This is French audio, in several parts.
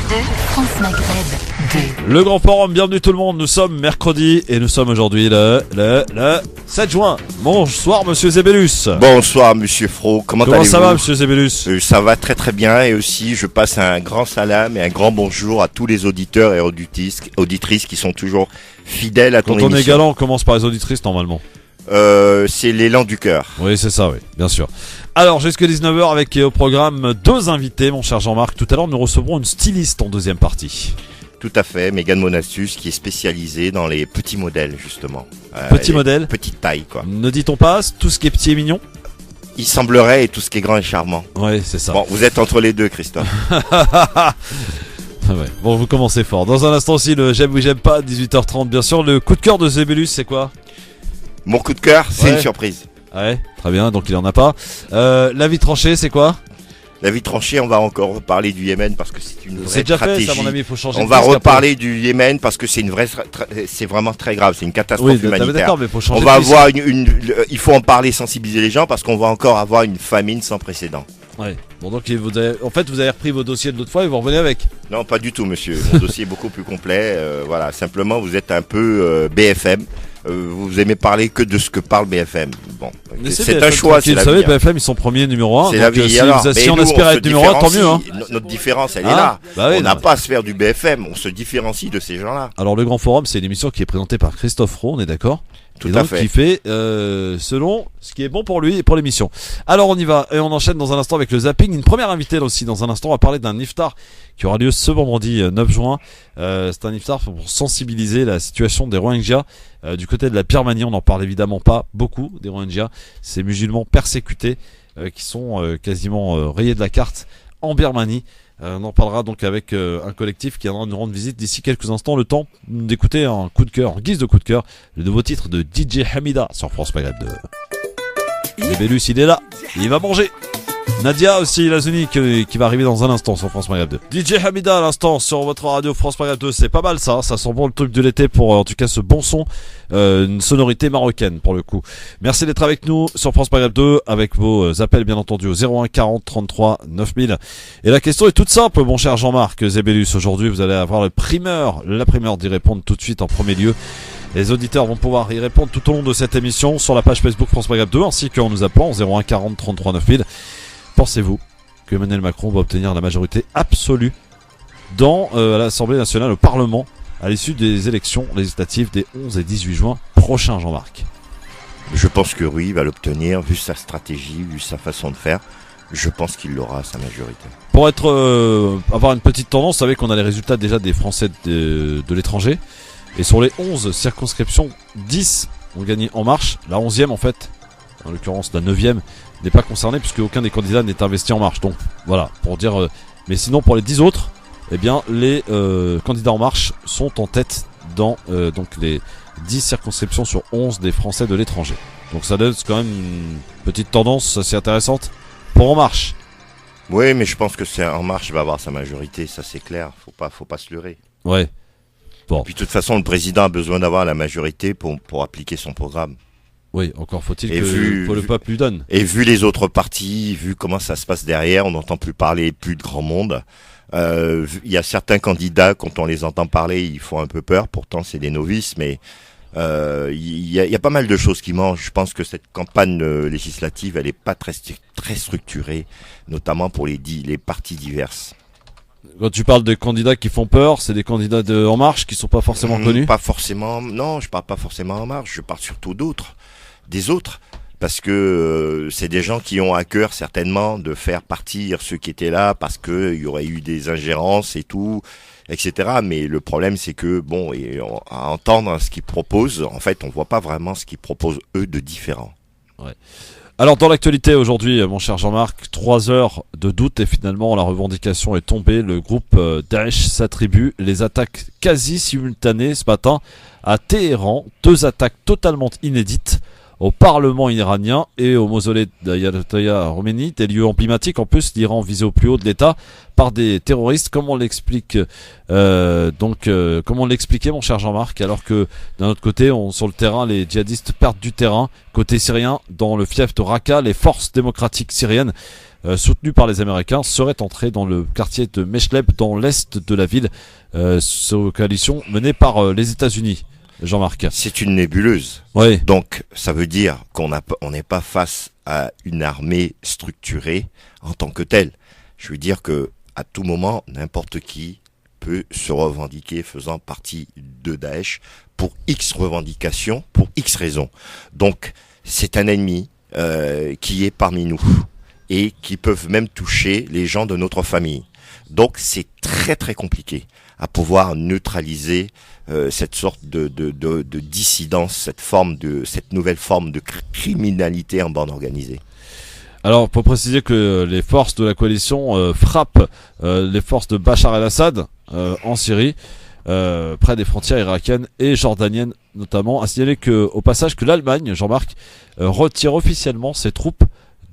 France Maghreb 2. Le grand forum, bienvenue tout le monde, nous sommes mercredi et nous sommes aujourd'hui le 7 juin. Bonsoir monsieur Zébélus. Bonsoir monsieur Fro, comment allez-vous? Ça va monsieur Zébélus? Ça va très très bien et aussi je passe un grand salam et un grand bonjour à tous les auditeurs et auditrices qui sont toujours fidèles à ton émission. Quand on est galant, on commence par les auditrices normalement. C'est l'élan du cœur. Oui c'est ça, oui, bien sûr. Alors jusqu'à 19h avec au programme 2 invités mon cher Jean-Marc. Tout à l'heure nous recevrons une styliste en deuxième partie. Tout à fait, Mégane Monastus qui est spécialisée dans les petits modèles justement. Petits modèles, petite taille quoi. Ne dit-on pas tout ce qui est petit et mignon? Il semblerait et tout ce qui est grand et charmant. Oui c'est ça. Bon, vous êtes entre les deux Christophe. Ouais. Bon vous commencez fort. Dans un instant aussi le j'aime ou j'aime pas, 18h30 bien sûr. Le coup de cœur de Zébélus c'est quoi? Mon coup de cœur, c'est une surprise. Ouais, très bien, donc il en a pas. La vie tranchée, c'est quoi? La vie tranchée, on va encore reparler du Yémen parce que c'est une vraie c'est déjà stratégie. fait, ça, mon ami, il faut changer. On va reparler du Yémen parce que c'est une vraie, c'est vraiment très grave, c'est une catastrophe humanitaire. D'accord, mais faut changer. On va avoir il faut en parler, sensibiliser les gens parce qu'on va encore avoir une famine sans précédent. Ouais. Bon donc vous avez repris vos dossiers de l'autre fois et vous revenez avec. Non, pas du tout, monsieur. Mon dossier est beaucoup plus complet. Voilà, simplement vous êtes un peu BFM. Vous aimez parler que de ce que parle BFM. Bon, c'est BFM, un choix. C'est la vie. Vous savez, BFM ils sont premiers numéro 1. C'est la vie. Si on aspire à être numéro 1, tant mieux. Hein. Notre différence, elle est là. Bah oui, on n'a pas à se faire du BFM. On se différencie de ces gens-là. Alors le Grand Forum, c'est une émission qui est présentée par Christophe Roux, on est d'accord? Tout à fait. Qui fait selon ce qui est bon pour lui et pour l'émission. Alors on y va et on enchaîne dans un instant avec le zapping. Une première invitée là aussi. Dans un instant, on va parler d'un iftar qui aura lieu ce vendredi 9 juin. C'est un iftar pour sensibiliser la situation des Rohingyas du côté de la Birmanie. On n'en parle évidemment pas beaucoup des Rohingyas. Ces musulmans persécutés qui sont quasiment rayés de la carte en Birmanie. On en parlera donc avec un collectif qui viendra nous rendre visite d'ici quelques instants. Le temps d'écouter un coup de cœur, en guise de coup de cœur, le nouveau titre de DJ Hamida sur France Maghreb 2. Zébélus, il est là, il va manger. Nadia aussi, la Zuni qui va arriver dans un instant sur France Maghreb 2. DJ Hamida à l'instant sur votre radio France Maghreb 2, c'est pas mal ça sent bon le truc de l'été pour en tout cas ce bon son, une sonorité marocaine pour le coup. Merci d'être avec nous sur France Maghreb 2 avec vos appels bien entendu au 01 40 33 9000. Et la question est toute simple mon cher Jean-Marc Zébélus, aujourd'hui vous allez avoir la primeur d'y répondre tout de suite en premier lieu. Les auditeurs vont pouvoir y répondre tout au long de cette émission sur la page Facebook France Maghreb 2 ainsi qu'en nous appelant au 01 40 33 9000. Pensez-vous que Emmanuel Macron va obtenir la majorité absolue dans l'Assemblée nationale, au Parlement, à l'issue des élections législatives des 11 et 18 juin prochains, Jean-Marc? Je pense que oui, il va l'obtenir, vu sa stratégie, vu sa façon de faire. Je pense qu'il l'aura, sa majorité. Pour avoir une petite tendance, vous savez qu'on a les résultats déjà des Français de l'étranger. Et sur les 11 circonscriptions, 10 ont gagné En Marche. La 11e, en fait, en l'occurrence la 9e, n'est pas concerné puisque aucun des candidats n'est investi En Marche. Donc voilà, pour dire. Mais sinon pour les 10 autres, eh bien les candidats En Marche sont en tête dans donc les 10 circonscriptions sur 11 des Français de l'étranger. Donc ça donne quand même une petite tendance assez intéressante pour En Marche. Oui, mais je pense que En Marche va avoir sa majorité, ça c'est clair. Faut pas se leurrer. Ouais. Bon. Et puis de toute façon, le président a besoin d'avoir la majorité pour appliquer son programme. Oui, encore faut-il que le peuple lui donne. Et vu les autres partis, vu comment ça se passe derrière, on n'entend plus parler, plus de grand monde. Il y a certains candidats, quand on les entend parler, ils font un peu peur. Pourtant, c'est des novices, mais il y a pas mal de choses qui manquent. Je pense que cette campagne législative, elle est pas très structurée, notamment pour les partis diverses. Quand tu parles des candidats qui font peur, c'est des candidats de En Marche qui sont pas forcément connus? Pas forcément, non, je parle pas forcément En Marche, je parle surtout des autres, parce que c'est des gens qui ont à cœur certainement de faire partir ceux qui étaient là, parce que il y aurait eu des ingérences et tout, etc. Mais le problème c'est que, bon, et à entendre ce qu'ils proposent, en fait on voit pas vraiment ce qu'ils proposent eux de différent. Ouais. Alors dans l'actualité aujourd'hui, mon cher Jean-Marc, 3 heures de doute et finalement la revendication est tombée. Le groupe Daesh s'attribue les attaques quasi simultanées ce matin à Téhéran. 2 attaques totalement inédites au Parlement iranien et au mausolée d'Ayatollah Khomeini, des lieux emblématiques en plus d'Iran visé au plus haut de l'État par des terroristes. Comment on l'explique comment l'expliquer, mon cher Jean-Marc, alors que d'un autre côté, sur le terrain, les djihadistes perdent du terrain côté syrien. Dans le fief de Raqqa, les forces démocratiques syriennes soutenues par les Américains seraient entrées dans le quartier de Meshleb, dans l'est de la ville, sous coalition menée par les États-Unis. Jean-Marc. C'est une nébuleuse. Oui. Donc, ça veut dire qu'on n'est pas face à une armée structurée en tant que telle. Je veux dire que à tout moment, n'importe qui peut se revendiquer faisant partie de Daesh pour X revendications, pour X raisons. Donc, c'est un ennemi qui est parmi nous et qui peuvent même toucher les gens de notre famille. Donc, c'est très très compliqué à pouvoir neutraliser cette sorte de dissidence, cette nouvelle forme de criminalité en bande organisée. Alors, pour préciser que les forces de la coalition frappent les forces de Bachar el-Assad en Syrie, près des frontières irakiennes et jordaniennes notamment. À signaler au passage que l'Allemagne, Jean-Marc, retire officiellement ses troupes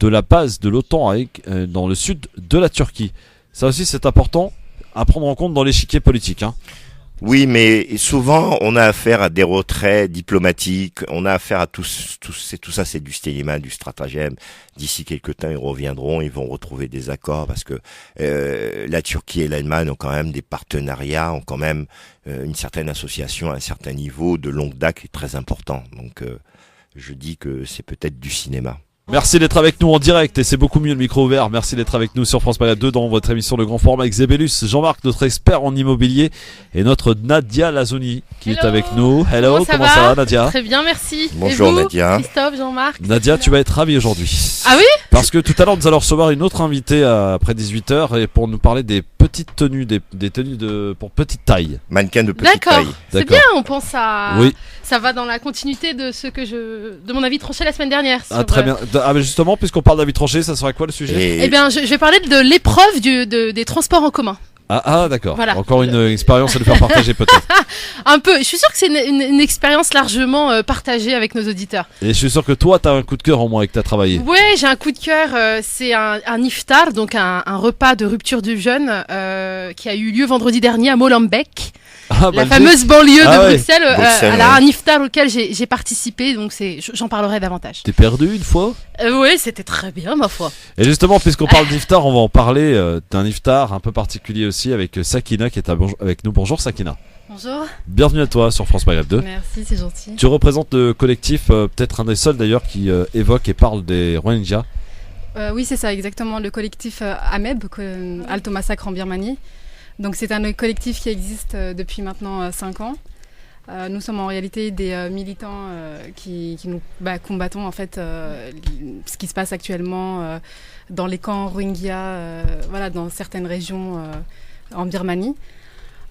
de la base de l'OTAN dans le sud de la Turquie. Ça aussi, c'est important à prendre en compte dans l'échiquier politique. Oui, mais souvent, on a affaire à des retraits diplomatiques, on a affaire à tout ça, c'est du cinéma, du stratagème. D'ici quelques temps, ils reviendront, ils vont retrouver des accords parce que la Turquie et l'Allemagne ont quand même des partenariats, ont quand même une certaine association à un certain niveau de longue date qui est très important. Donc, je dis que c'est peut-être du cinéma. Merci d'être avec nous en direct et c'est beaucoup mieux le micro ouvert. Merci d'être avec nous sur France Maghreb 2 dans votre émission de grand format avec Zébélus, Jean-Marc, notre expert en immobilier, et notre Nadia Lazouni qui est avec nous. Hello, comment ça va Nadia? Très bien, merci. Bonjour et vous, Nadia. Christophe, Jean-Marc. Nadia, tu vas être ravie aujourd'hui. Ah oui? Parce que tout à l'heure nous allons recevoir une autre invitée après 18h et pour nous parler des petites tenues, des tenues pour petite taille. Mannequin de petite taille. D'accord, c'est bien, on pense à... Oui. Ça va dans la continuité de de mon avis tranché la semaine dernière. Ah, très bien. Ah, mais justement, puisqu'on parle d'avis tranché, ça serait quoi le sujet? Eh bien, je vais parler de l'épreuve des transports en commun. Ah d'accord. Voilà. Encore une expérience à nous faire partager peut-être. Un peu. Je suis sûre que c'est une expérience largement partagée avec nos auditeurs. Et je suis sûr que toi, t'as un coup de cœur en moins et que t'as travaillé. Ouais, j'ai un coup de cœur. C'est un iftar, donc un repas de rupture du jeûne qui a eu lieu vendredi dernier à Molenbeek. La fameuse banlieue de Bruxelles. Alors un iftar auquel j'ai participé, donc j'en parlerai davantage. T'es perdu une fois? Oui, c'était très bien ma foi. Et justement, puisqu'on parle d'iftar, on va en parler d'un iftar un peu particulier aussi avec Sakina qui est avec nous. Bonjour Sakina. Bonjour. Bienvenue à toi sur France Maghreb 2. Merci, c'est gentil. Tu représentes le collectif, peut-être un des seuls d'ailleurs qui évoque et parle des Rohingyas. Oui, c'est ça, exactement. Le collectif AMEB, Alto Massacre en Birmanie. Donc c'est un collectif qui existe depuis maintenant 5 ans. Nous sommes en réalité des militants qui nous combattons en fait ce qui se passe actuellement dans les camps Rohingyas, dans certaines régions en Birmanie.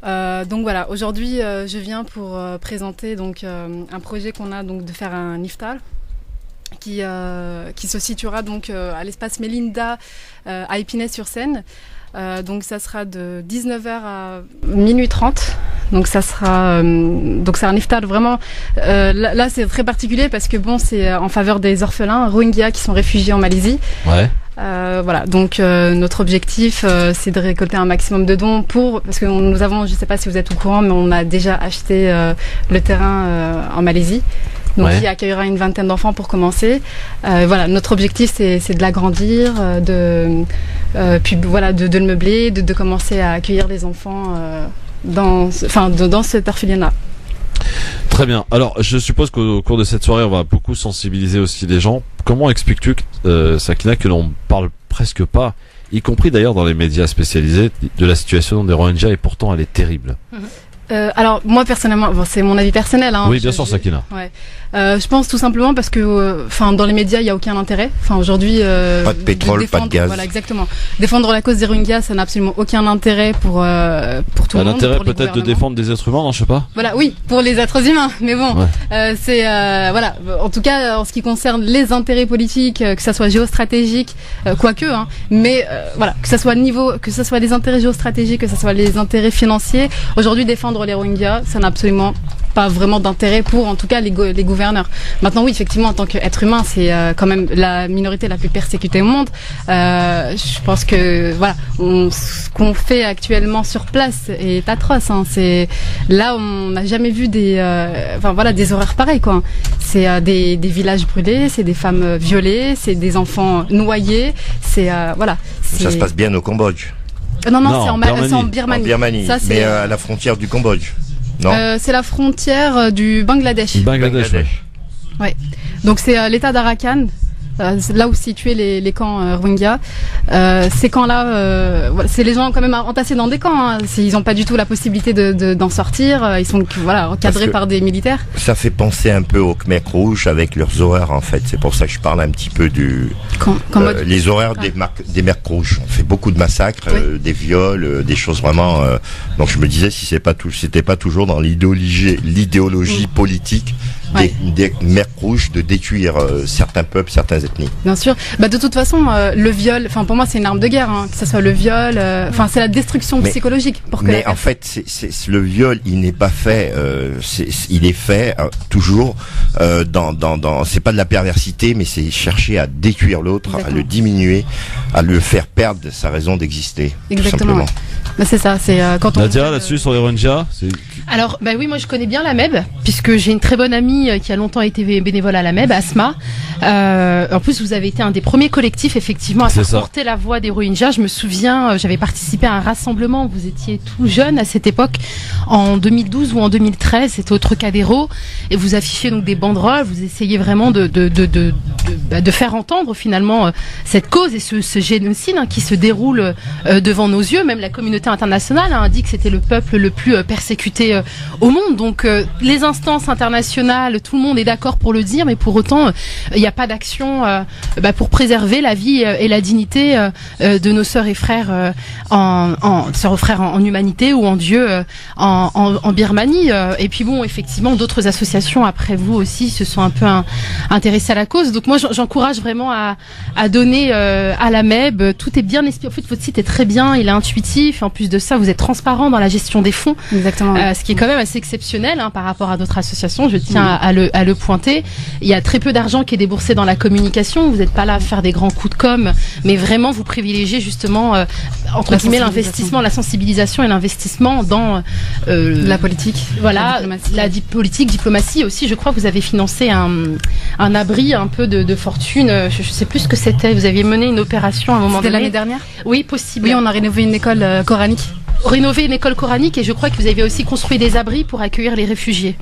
Donc voilà, aujourd'hui je viens pour présenter donc un projet qu'on a donc de faire un iftar qui se situera donc à l'espace Mélinda à Épinay-sur-Seine. Donc ça sera de 19h à minuit 30. Donc ça sera donc c'est un iftar vraiment là c'est très particulier parce que bon c'est en faveur des orphelins Rohingyas qui sont réfugiés en Malaisie. Ouais. Voilà, donc notre objectif c'est de récolter un maximum de dons parce que nous avons, je sais pas si vous êtes au courant, mais on a déjà acheté le terrain en Malaisie. Donc qui accueillera une vingtaine d'enfants pour commencer. Voilà, notre objectif c'est de l'agrandir, puis voilà de le meubler, de commencer à accueillir les enfants dans cet orphelinat. Très bien. Alors, je suppose qu'au cours de cette soirée, on va beaucoup sensibiliser aussi les gens. Comment expliques-tu, Sakina, que l'on parle presque pas, y compris d'ailleurs dans les médias spécialisés, de la situation des Rohingyas et pourtant elle est terrible? Alors moi personnellement, c'est mon avis personnel. Oui, bien sûr, Sakina. Ouais. Je pense tout simplement parce que, dans les médias, il y a aucun intérêt. Aujourd'hui, pas de pétrole, pas de gaz. Voilà, exactement. Défendre la cause des Rohingyas, ça n'a absolument aucun intérêt pour tout le monde. L'intérêt peut-être de défendre des êtres humains, non, je sais pas. Voilà, oui, pour les êtres humains. Mais bon, c'est voilà. En tout cas, en ce qui concerne les intérêts politiques, que ça soit géostratégique, quoique, hein. Mais voilà, que ça soit les intérêts géostratégiques, que ça soit les intérêts financiers. Aujourd'hui, défendre les Rohingyas, ça n'a absolument pas vraiment d'intérêt pour, en tout cas, les gouvernements gouverneur. Maintenant, oui, effectivement, en tant qu'être humain, c'est quand même la minorité la plus persécutée au monde. Je pense que voilà, ce qu'on fait actuellement sur place est atroce. Hein. C'est là, on n'a jamais vu des horreurs pareilles, quoi. C'est des villages brûlés, c'est des femmes violées, c'est des enfants noyés. C'est voilà. Ça se passe bien au Cambodge. Non, c'est en Birmanie. En Birmanie, ça, mais à la frontière du Cambodge. Non. C'est la frontière du Bangladesh. Bangladesh. Ouais. Donc c'est l'État d'Arakan. Là où se situaient les camps Rohingya. Ces camps-là, c'est les gens quand même entassés dans des camps. Hein. Ils n'ont pas du tout la possibilité d'en sortir. Ils sont encadrés par des militaires. Ça fait penser un peu aux Khmers rouges avec leurs horaires en fait. C'est pour ça que je parle un petit peu les horaires des Khmers rouges. On fait beaucoup de massacres, des viols, des choses vraiment. Donc je me disais si c'était pas toujours dans l'idéologie politique des Khmers rouges de détruire certains peuples, certains ethnies. Bien sûr. De toute façon, le viol, pour moi, c'est une arme de guerre. Hein, que ce soit le viol, c'est la destruction psychologique. Mais en fait, le viol, il n'est pas fait. Il est fait toujours c'est pas de la perversité, mais c'est chercher à détruire l'autre, à le diminuer, à le faire perdre sa raison d'exister. Exactement. Tout simplement. C'est ça. C'est quand on. Nadia, là-dessus sur les Rohingyas. Alors, oui, moi je connais bien la MEB, puisque j'ai une très bonne amie qui a longtemps été bénévole à la MEB, Asma. En plus, vous avez été un des premiers collectifs, effectivement, à faire porter la voix des Rohingyas. Je me souviens, j'avais participé à un rassemblement, vous étiez tout jeune à cette époque, en 2012 ou en 2013, c'était au Trocadéro, et vous affichez donc des banderoles, vous essayez vraiment de faire entendre finalement cette cause et ce génocide qui se déroule devant nos yeux. Même la communauté internationale a dit que c'était le peuple le plus persécuté au monde. Donc les instances internationales, tout le monde est d'accord pour le dire, mais pour autant, il n'y a pas d'action pour préserver la vie et la dignité de nos sœurs et frères en humanité ou en Dieu en Birmanie. Et puis bon, effectivement, d'autres associations après vous aussi se sont un peu intéressées à la cause. Donc moi, j'encourage vraiment à donner à la MEB. Tout est bien expliqué. En fait, votre site est très bien, il est intuitif. En plus de ça, vous êtes transparent dans la gestion des fonds. Exactement. Ce qui est quand même assez exceptionnel par rapport à d'autres associations. Je tiens à le pointer. Il y a très peu d'argent qui est déboursé dans la communication. Vous n'êtes pas là à faire des grands coups de com', mais vraiment vous privilégiez justement entre guillemets l'investissement, la sensibilisation et l'investissement dans la politique. Voilà, la diplomatie aussi. Je crois que vous avez financé un abri un peu de fortune. Je sais plus ce que c'était. Vous aviez mené une opération à un moment donné. C'était l'année dernière ? Oui, possible. Oui, on a rénové une école coranique. Rénover une école coranique, et je crois que vous avez aussi construit des abris pour accueillir les réfugiés.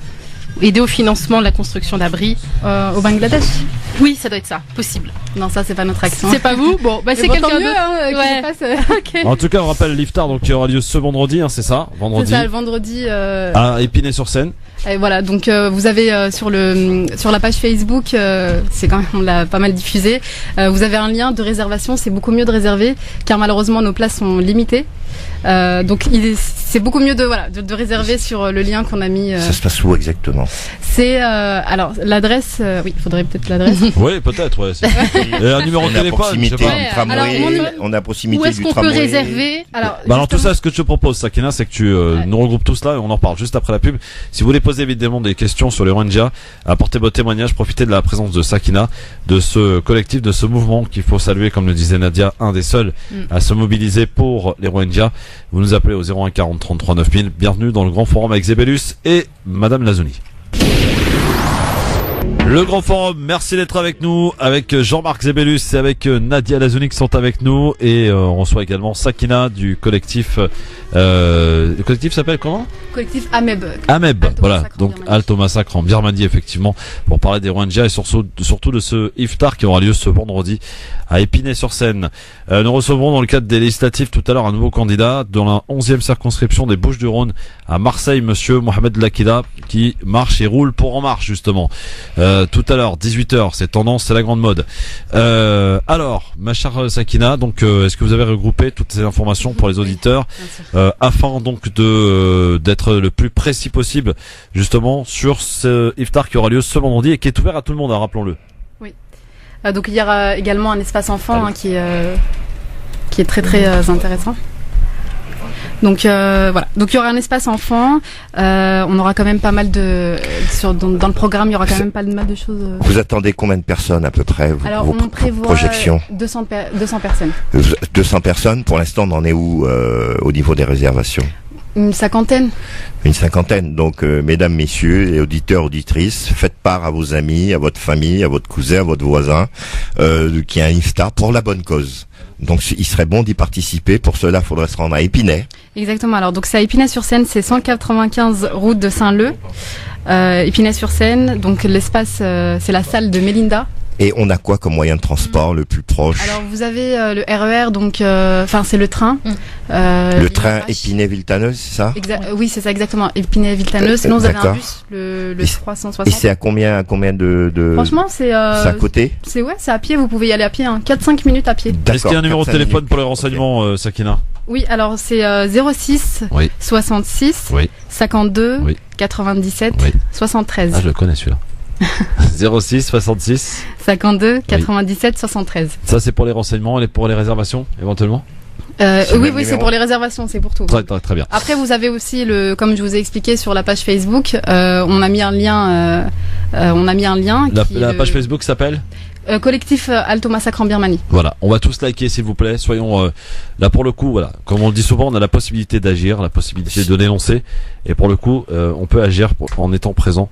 Aider au financement de la construction d'abris au Bangladesh. Oui, ça doit être ça, possible. Non, ça c'est pas notre action. C'est pas vous. Bon, c'est quelqu'un d'autre. Okay. En tout cas, on rappelle l'Iftar, donc qui aura lieu ce vendredi, c'est ça, vendredi. C'est ça, le vendredi. À Épinay-sur-Seine. Et voilà, donc vous avez sur la page Facebook, c'est quand même, on l'a pas mal diffusé. Vous avez un lien de réservation. C'est beaucoup mieux de réserver, car malheureusement nos places sont limitées. Donc c'est beaucoup mieux de réserver sur le lien qu'on a mis. Ça se passe où exactement ? C'est alors l'adresse. Oui, il faudrait peut-être l'adresse. Oui, peut-être. Ouais, un numéro de téléphone. On a proximité où est-ce qu'on peut réserver ? Alors tout ça, ce que je te propose, Sakina, c'est que tu nous regroupes tous là et on en reparle juste après la pub. Si vous voulez poser évidemment des questions sur les Rohingyas, apportez votre témoignage, profitez de la présence de Sakina, de ce collectif, de ce mouvement qu'il faut saluer, comme le disait Nadia, un des seuls à se mobiliser pour les Rohingyas. Vous nous appelez au 01 40 33 9000. Bienvenue dans le grand forum avec Zébélus et Madame Lazouni. Le grand forum, merci d'être avec nous, avec Jean-Marc Zébélus et avec Nadia Lazouni qui sont avec nous, et on reçoit également Sakina du collectif. Le collectif s'appelle comment ? Collectif AMEB. AMEB, voilà, donc Alto Massacre en Birmanie, effectivement, pour parler des Rohingyas et surtout de ce iftar qui aura lieu ce vendredi à Épinay-sur-Seine. Nous recevrons dans le cadre des législatives tout à l'heure un nouveau candidat dans la 11e circonscription des Bouches-du-Rhône à Marseille, monsieur Mohamed Lakida, qui marche et roule pour En Marche, justement. Tout à l'heure, 18h, c'est tendance, c'est la grande mode. Alors, ma chère Sakina, donc est-ce que vous avez regroupé toutes ces informations pour les auditeurs afin donc d'être le plus précis possible justement sur ce iftar qui aura lieu ce vendredi et qui est ouvert à tout le monde, rappelons-le. Oui. Donc il y aura également un espace enfant qui est très très intéressant. Donc voilà. Donc il y aura un espace enfant. On aura quand même pas mal dans le programme, il y aura quand même pas mal de choses. Vous attendez combien de personnes à peu près? Alors on prévoit projections 200 personnes. 200 personnes. Pour l'instant, on en est où au niveau des réservations? Une cinquantaine. Une cinquantaine. Donc, mesdames, messieurs, les auditeurs, auditrices, faites part à vos amis, à votre famille, à votre cousin, à votre voisin, qui a un iftar pour la bonne cause. Donc, il serait bon d'y participer. Pour cela, il faudrait se rendre à Épinay. Exactement. Alors, donc, c'est à Épinay-sur-Seine, c'est 195 route de Saint-Leu. Épinay-sur-Seine. Donc, l'espace, c'est la salle de Mélinda. Et on a quoi comme moyen de transport le plus proche? Alors vous avez le RER, donc c'est le train. Le train Épinay-Villetaneuse, c'est ça? Oui, c'est ça exactement. Épinay-Villetaneuse. Sinon vous avez un bus, le 360. Et c'est à combien de... Franchement, c'est à côté. C'est à pied. Vous pouvez y aller à pied. 4-5 minutes à pied. Est-ce qu'il y a un numéro de téléphone pour les renseignements, Sakina? Oui, alors c'est 06 66 52 97 73. Ah, je le connais celui-là. 06 66 52 97 73. Ça c'est pour les renseignements et pour les réservations éventuellement? Oui, c'est pour les réservations, c'est pour tout. Très bien. Après vous avez aussi comme je vous ai expliqué sur la page Facebook, on a mis un lien. La page Facebook s'appelle Collectif Alto Massacre en Birmanie. Voilà, on va tous liker s'il vous plaît. Soyons là pour le coup. Voilà, comme on le dit souvent, on a la possibilité d'agir, la possibilité de dénoncer, et pour le coup, on peut agir en étant présent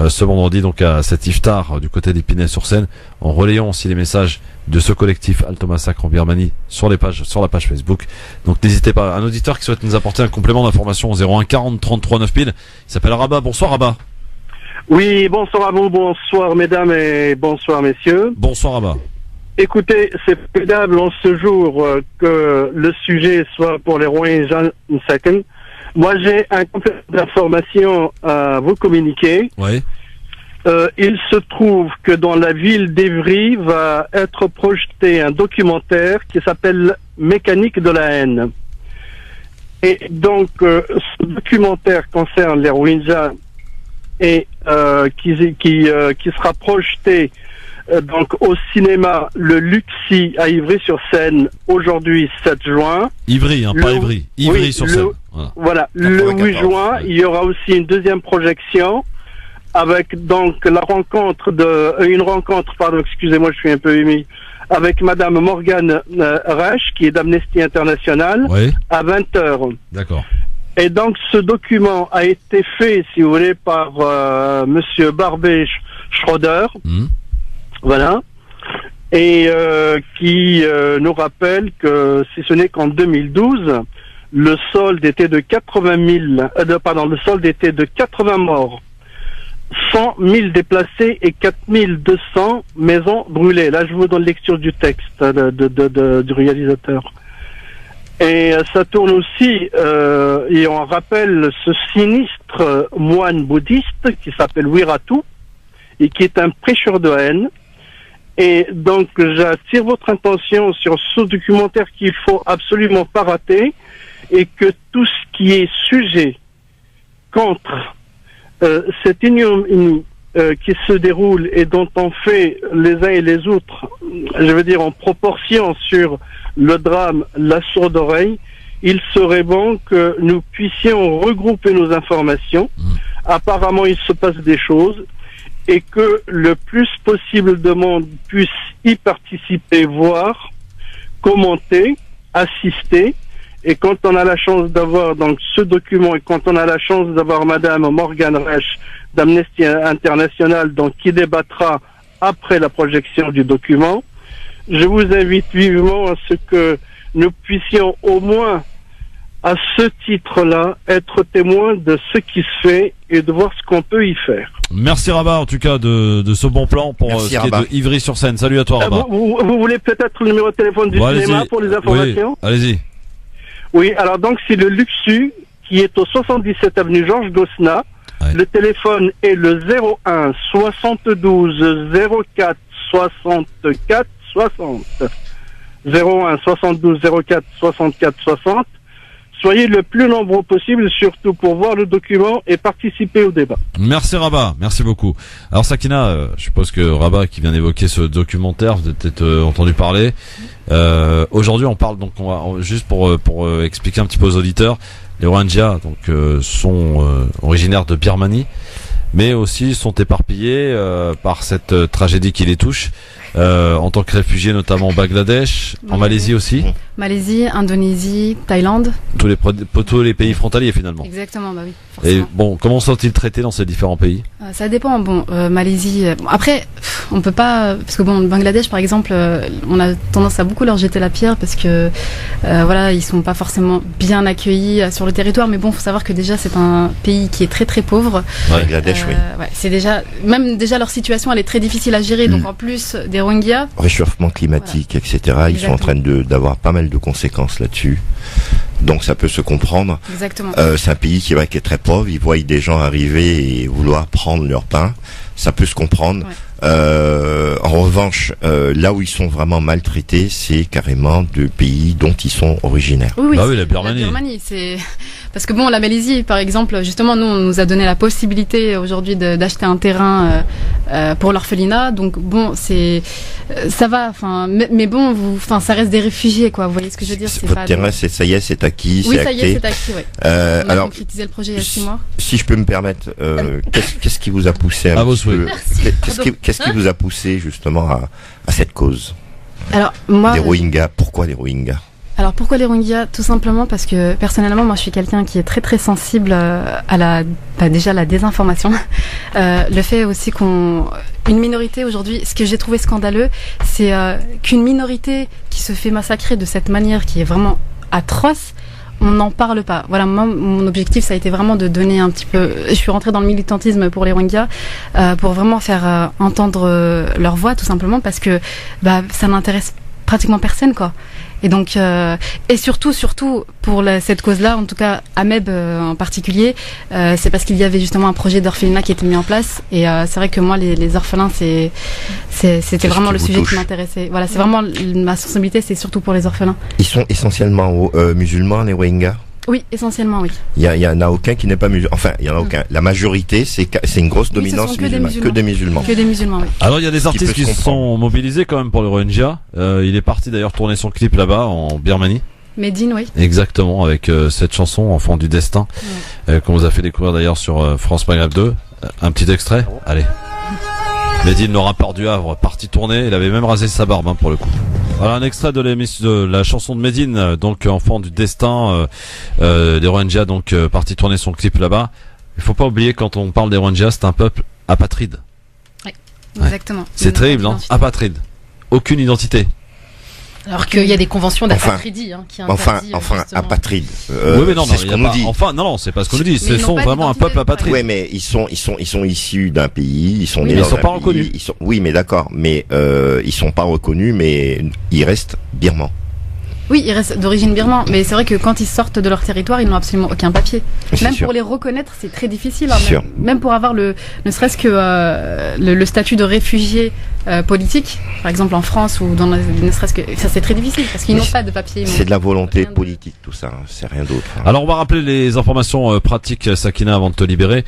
ce vendredi donc à cet iftar du côté d'Épinay-sur-Seine, en relayant aussi les messages de ce collectif Alto Massacre en Birmanie sur la page Facebook. Donc n'hésitez pas. Un auditeur qui souhaite nous apporter un complément d'information au 01 40 33 9000. Il s'appelle Rabat. Bonsoir Rabat. Oui, bonsoir à vous, bonsoir mesdames et bonsoir messieurs. Bonsoir Rabat. Écoutez, c'est formidable en ce jour que le sujet soit pour les Rohingyas une second. Moi, j'ai un complément d'information à vous communiquer. Oui. Il se trouve que dans la ville d'Evry va être projeté un documentaire qui s'appelle Mécanique de la haine. Et donc, ce documentaire concerne les Rohingyas et qui sera projeté donc au cinéma Le Luxi à Ivry-sur-Seine aujourd'hui 7 juin. Ivry, pas Ivry. Ivry-sur-Seine. Voilà. Le 8 juin, il y aura aussi une deuxième projection avec donc une rencontre, excusez-moi, je suis un peu ému, avec Madame Morgane Reich, qui est d'Amnesty International, à 20h. D'accord. Et donc, ce document a été fait, si vous voulez, par Monsieur Barbet Schroeder. Voilà. Et qui nous rappelle que, si ce n'est qu'en 2012, le solde était de 80 morts, 100 000 déplacés et 4200 maisons brûlées. Là, je vous donne lecture du texte du réalisateur. Et ça tourne aussi, et on rappelle ce sinistre moine bouddhiste qui s'appelle Wiratu, et qui est un prêcheur de haine. Et donc, j'attire votre attention sur ce documentaire qu'il faut absolument pas rater, et que tout ce qui est sujet contre cette ignominie qui se déroule et dont on fait les uns et les autres, je veux dire en proportion sur le drame, la sourde oreille, il serait bon que nous puissions regrouper nos informations. Apparemment, il se passe des choses et que le plus possible de monde puisse y participer, voir, commenter, assister. Et quand on a la chance d'avoir donc ce document et quand on a la chance d'avoir Madame Morgane Reich d'Amnesty International donc qui débattra après la projection du document, je vous invite vivement à ce que nous puissions au moins à ce titre-là être témoins de ce qui se fait et de voir ce qu'on peut y faire. Merci Rabat en tout cas de ce bon plan pour ce qui est de Ivry-sur-Seine. Salut à toi Rabat. Vous voulez peut-être le numéro de téléphone du cinéma pour les informations? Oui, allez-y. Oui, alors donc c'est le Luxu qui est au 77 avenue Georges Gosna. Ouais. Le téléphone est le 01 72 04 64 60. 01 72 04 64 60. Soyez le plus nombreux possible, surtout pour voir le document et participer au débat. Merci Rabat, merci beaucoup. Alors Sakina, je suppose que Rabat qui vient d'évoquer ce documentaire, vous avez peut-être entendu parler. Aujourd'hui, on parle donc juste pour expliquer un petit peu aux auditeurs, les Rohingyas donc sont originaires de Birmanie, mais aussi sont éparpillés par cette tragédie qui les touche. En tant que réfugiés, notamment au Bangladesh, en Malaisie aussi. Malaisie, Indonésie, Thaïlande. Tous les pays frontaliers finalement. Exactement, bah oui. Forcément. Et bon, comment sont-ils traités dans ces différents pays? Ça dépend. Bon, Malaisie. Après, on peut pas, parce que bon, le Bangladesh par exemple, on a tendance à beaucoup leur jeter la pierre parce que voilà, ils sont pas forcément bien accueillis sur le territoire. Mais bon, faut savoir que déjà c'est un pays qui est très très pauvre. Bangladesh, oui. Ouais, c'est déjà leur situation, elle est très difficile à gérer. Donc en plus des Rohingyas. Réchauffement climatique, etc. Exactement. Ils sont en train d'avoir pas mal de conséquences là-dessus. Donc ça peut se comprendre. Exactement. C'est un pays qui est très pauvre. Ils voient des gens arriver et vouloir prendre leur pain. Ça peut se comprendre. Ouais. En revanche, là où ils sont vraiment maltraités, c'est carrément de pays dont ils sont originaires. Oui, bah oui, la Birmanie. La Birmanie, c'est parce que bon, la Malaisie, par exemple, justement, nous, on nous a donné la possibilité aujourd'hui d'acheter un terrain pour l'orphelinat. Donc bon, ça va. Enfin, mais bon, ça reste des réfugiés, quoi. Vous voyez ce que je veux dire? Votre pas terrain, ça y est, c'est acquis, oui, c'est ça acté. y est, c'est acquis. Ouais. On a Alors, concrétisé le projet il y a 6 mois. Si je peux me permettre, qu'est-ce qui vous a poussé À vos souhaits. Qu'est-ce qui vous a poussé justement à cette cause? Alors moi, Les Rohingyas. Pourquoi les Rohingyas? Alors pourquoi les Rohingyas? Tout simplement parce que personnellement, moi je suis quelqu'un qui est très très sensible à déjà la désinformation. Le fait aussi une minorité aujourd'hui, ce que j'ai trouvé scandaleux, c'est qu'une minorité qui se fait massacrer de cette manière qui est vraiment atroce, on n'en parle pas. Voilà, moi, mon objectif, ça a été vraiment de donner un petit peu. Je suis rentrée dans le militantisme pour les Rohingyas, pour vraiment faire entendre leur voix, tout simplement, parce que ça n'intéresse pratiquement personne, quoi. Et donc, et surtout pour cette cause-là, en tout cas Ameb en particulier, c'est parce qu'il y avait justement un projet d'orphelinat qui était mis en place. Et c'est vrai que moi, les orphelins, c'était vraiment le sujet qui m'intéressait. Voilà, c'est vraiment ma sensibilité, c'est surtout pour les orphelins. Ils sont essentiellement musulmans, les Rohingyas? Oui, essentiellement, oui. Il y en a aucun qui n'est pas musulman. Enfin, il y en a aucun. La majorité, c'est une grosse dominance musulmane. Que des musulmans. Que des musulmans, oui. Alors il y a des artistes qui se sont mobilisés quand même pour le Rohingya. Il est parti d'ailleurs tourner son clip là-bas en Birmanie. Medine, oui. Exactement, avec cette chanson Enfant du destin, qu'on vous a fait découvrir d'ailleurs sur France Maghreb 2. Un petit extrait. Allez. Medine, le rappeur du Havre, parti tourner. Il avait même rasé sa barbe pour le coup. Voilà un extrait de la chanson de Medine, donc Enfant du destin, des Rohingyas, donc parti tourner son clip là-bas. Il faut pas oublier, quand on parle des Rohingyas, c'est un peuple apatride. Oui, exactement. C'est terrible, hein, apatride. Aucune identité. Alors qu'il y a des conventions d'apatridie qui interdisent. Enfin, apatride. Oui, mais non, c'est ce qu'on nous dit. Enfin, non, c'est pas ce qu'on nous dit. Ce sont vraiment un peuple apatride. Oui, mais ils sont issus d'un pays. Ils sont nés mais dans ils sont un pas pays. reconnus. Oui, mais d'accord. Mais ils sont pas reconnus, mais ils restent birmans. Oui, ils restent d'origine birmane, mais c'est vrai que quand ils sortent de leur territoire, ils n'ont absolument aucun papier. Même pour les reconnaître, c'est très difficile. Hein, même pour avoir ne serait-ce que le statut de réfugié politique, par exemple en France, ou ne serait-ce que ça, c'est très difficile parce qu'ils n'ont pas de papier. C'est de la volonté politique, tout ça. Hein, c'est rien d'autre. Hein. Alors on va rappeler les informations pratiques, Sakina, avant de te libérer